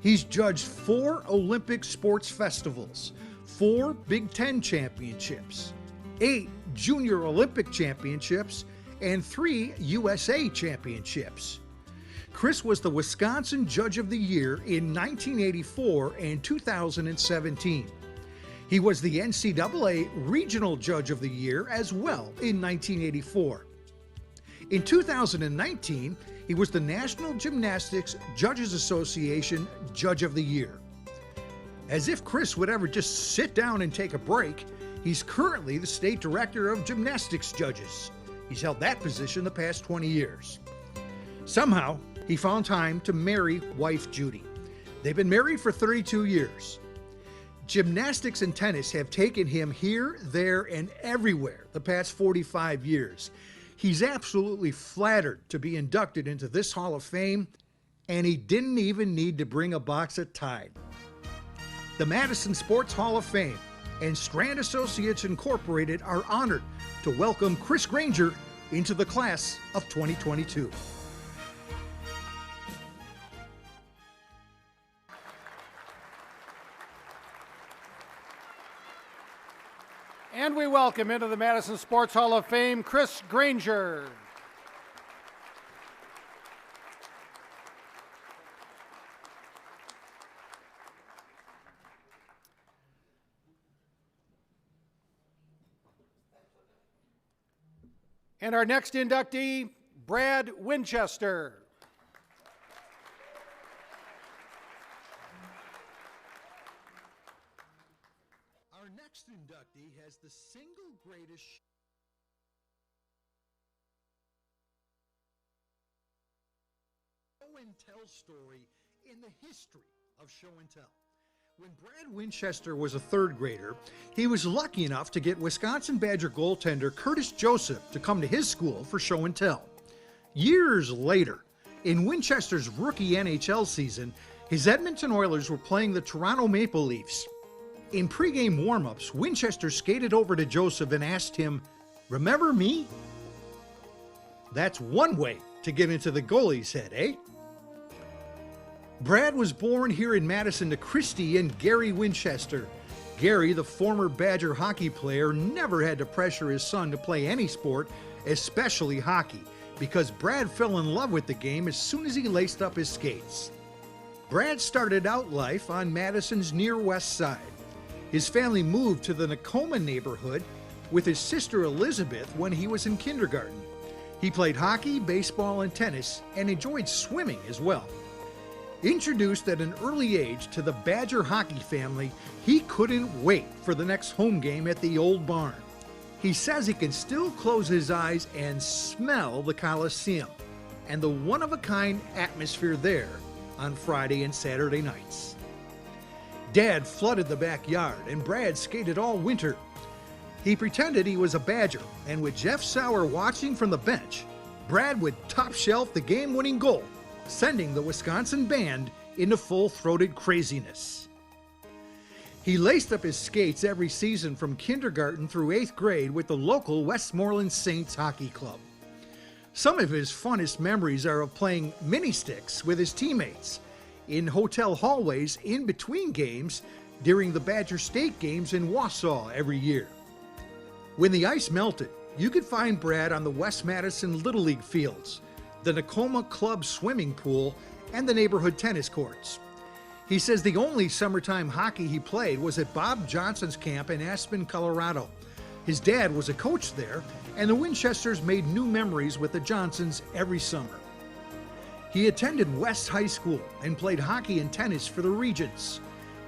He's judged 4 Olympic sports festivals, 4 Big Ten championships, 8 Junior Olympic championships, and 3 USA championships. Chris was the Wisconsin Judge of the Year in 1984 and 2017. He was the NCAA Regional Judge of the Year as well in 1984. In 2019, he was the National Gymnastics Judges Association Judge of the Year. As if Chris would ever just sit down and take a break, he's currently the State Director of Gymnastics Judges. He's held that position the past 20 years. Somehow, he found time to marry wife Judy. They've been married for 32 years. Gymnastics and tennis have taken him here, there, and everywhere the past 45 years. He's absolutely flattered to be inducted into this Hall of Fame, and he didn't even need to bring a box of Tide. The Madison Sports Hall of Fame and Strand Associates Incorporated are honored to welcome Chris Granger into the class of 2022. And we welcome into the Madison Sports Hall of Fame, Chris Granger. And our next inductee, Brad Winchester. Our next inductee has the single greatest show and tell story in the history of show and tell. When Brad Winchester was a third grader, he was lucky enough to get Wisconsin Badger goaltender Curtis Joseph to come to his school for show and tell. Years later, in Winchester's rookie NHL season, his Edmonton Oilers were playing the Toronto Maple Leafs. In pregame warm-ups, Winchester skated over to Joseph and asked him, "Remember me?" That's one way to get into the goalie's head, eh? Brad was born here in Madison to Christy and Gary Winchester. Gary, the former Badger hockey player, never had to pressure his son to play any sport, especially hockey, because Brad fell in love with the game as soon as he laced up his skates. Brad started out life on Madison's near west side. His family moved to the Nakoma neighborhood with his sister Elizabeth when he was in kindergarten. He played hockey, baseball, and tennis, and enjoyed swimming as well. Introduced at an early age to the Badger hockey family, he couldn't wait for the next home game at the old barn. He says he can still close his eyes and smell the Coliseum and the one-of-a-kind atmosphere there on Friday and Saturday nights. Dad flooded the backyard and Brad skated all winter. He pretended he was a Badger, and with Jeff Sauer watching from the bench, Brad would top shelf the game-winning goal, sending the Wisconsin band into full-throated craziness. He laced up his skates every season from kindergarten through 8th grade with the local Westmoreland Saints Hockey Club. Some of his funnest memories are of playing mini-sticks with his teammates in hotel hallways in between games during the Badger State games in Wausau every year. When the ice melted, you could find Brad on the West Madison Little League fields, the Nakoma Club swimming pool, and the neighborhood tennis courts. He says the only summertime hockey he played was at Bob Johnson's camp in Aspen, Colorado. His dad was a coach there, and the Winchesters made new memories with the Johnsons every summer. He attended West High School and played hockey and tennis for the Regents.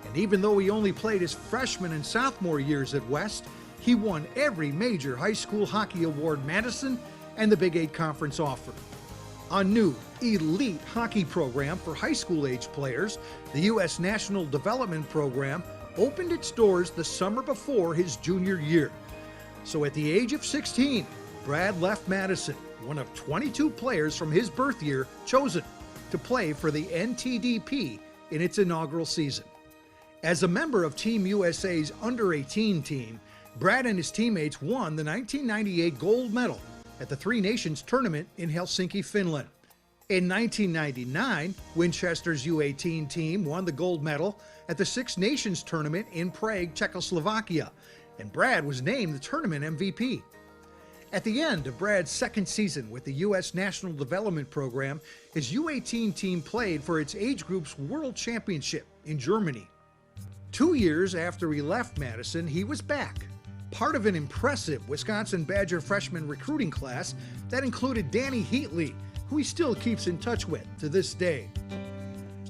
And even though he only played his freshman and sophomore years at West, he won every major high school hockey award Madison and the Big 8 Conference offered. A new elite hockey program for high school age players, the U.S. National Development Program, opened its doors the summer before his junior year. So at the age of 16, Brad left Madison, one of 22 players from his birth year chosen to play for the NTDP in its inaugural season. As a member of Team USA's under-18 team, Brad and his teammates won the 1998 gold medal at the Three Nations tournament in Helsinki, Finland. In 1999, Winchester's U18 team won the gold medal at the Six Nations tournament in Prague, Czechoslovakia, and Brad was named the tournament MVP. At the end of Brad's second season with the U.S. National Development Program, his U18 team played for its age group's World Championship in Germany. 2 years after he left Madison, he was back, part of an impressive Wisconsin Badger freshman recruiting class that included Danny Heatley, who he still keeps in touch with to this day.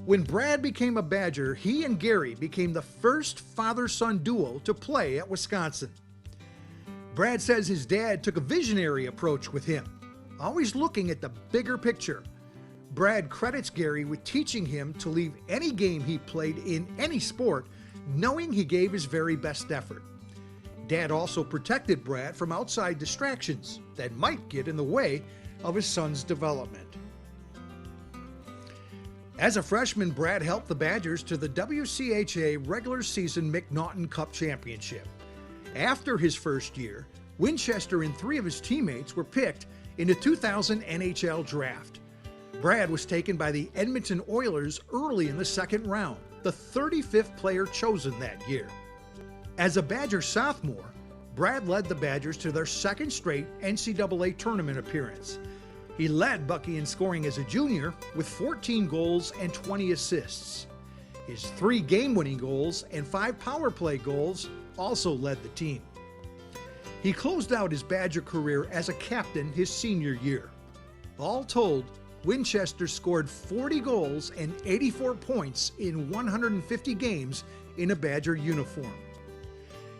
When Brad became a Badger, he and Gary became the first father-son duo to play at Wisconsin. Brad says his dad took a visionary approach with him, always looking at the bigger picture. Brad credits Gary with teaching him to leave any game he played in any sport, knowing he gave his very best effort. Dad also protected Brad from outside distractions that might get in the way of his son's development. As a freshman, Brad helped the Badgers to the WCHA regular season McNaughton Cup Championship. After his first year, Winchester and 3 of his teammates were picked in the 2000 NHL draft. Brad was taken by the Edmonton Oilers early in the second round, the 35th player chosen that year. As a Badger sophomore, Brad led the Badgers to their second straight NCAA tournament appearance. He led Bucky in scoring as a junior with 14 goals and 20 assists. His 3 game-winning goals and 5 power play goals also led the team. He closed out his Badger career as a captain his senior year. All told, Winchester scored 40 goals and 84 points in 150 games in a Badger uniform.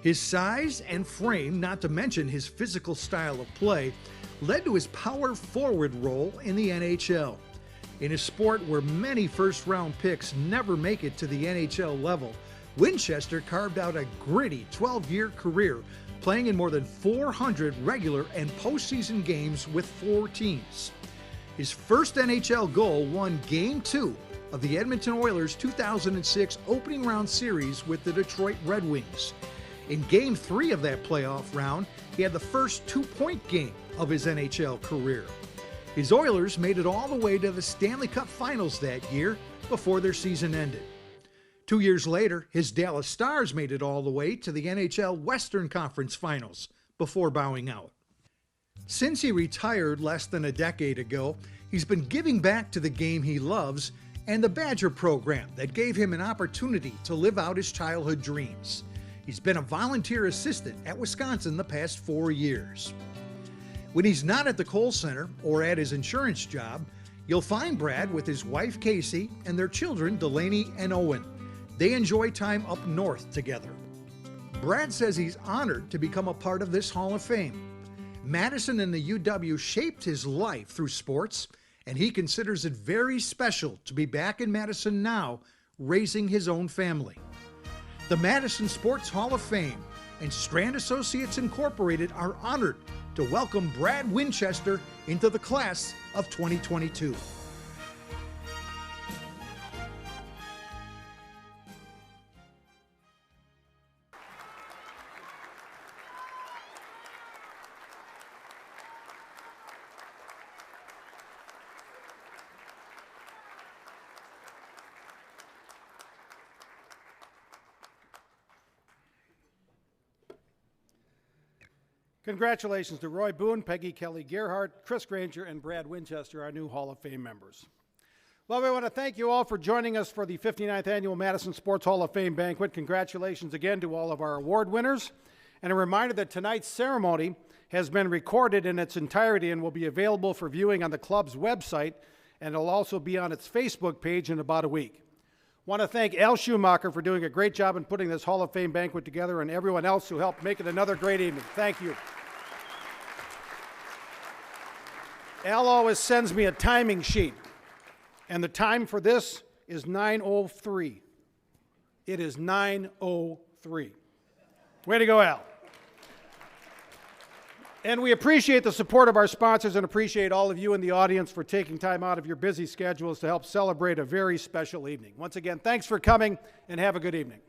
His size and frame, not to mention his physical style of play, led to his power forward role in the NHL. In a sport where many first-round picks never make it to the NHL level, Winchester carved out a gritty 12-year career, playing in more than 400 regular and postseason games with 4 teams. His first NHL goal won Game 2 of the Edmonton Oilers' 2006 opening round series with the Detroit Red Wings. In Game 3 of that playoff round, he had the first 2-point game of his NHL career. His Oilers made it all the way to the Stanley Cup Finals that year before their season ended. 2 years later, his Dallas Stars made it all the way to the NHL Western Conference Finals before bowing out. Since he retired less than a decade ago, he's been giving back to the game he loves and the Badger program that gave him an opportunity to live out his childhood dreams. He's been a volunteer assistant at Wisconsin the past 4 years. When he's not at the Kohl Center or at his insurance job, you'll find Brad with his wife Casey and their children Delaney and Owen. They enjoy time up north together. Brad says he's honored to become a part of this Hall of Fame. Madison and the UW shaped his life through sports, and he considers it very special to be back in Madison now, raising his own family. The Madison Sports Hall of Fame and Strand Associates Incorporated are honored to welcome Brad Winchester into the class of 2022. Congratulations to Roy Boone, Peggy Kelly Gerhardt, Chris Granger, and Brad Winchester, our new Hall of Fame members. Well, we want to thank you all for joining us for the 59th Annual Madison Sports Hall of Fame Banquet. Congratulations again to all of our award winners. And a reminder that tonight's ceremony has been recorded in its entirety and will be available for viewing on the club's website, and it'll also be on its Facebook page in about a week. Want to thank Al Schumacher for doing a great job in putting this Hall of Fame banquet together, and everyone else who helped make it another great evening. Thank you. Al always sends me a timing sheet, and the time for this is 9:03. It is 9:03. Way to go, Al. And we appreciate the support of our sponsors and appreciate all of you in the audience for taking time out of your busy schedules to help celebrate a very special evening. Once again, thanks for coming and have a good evening.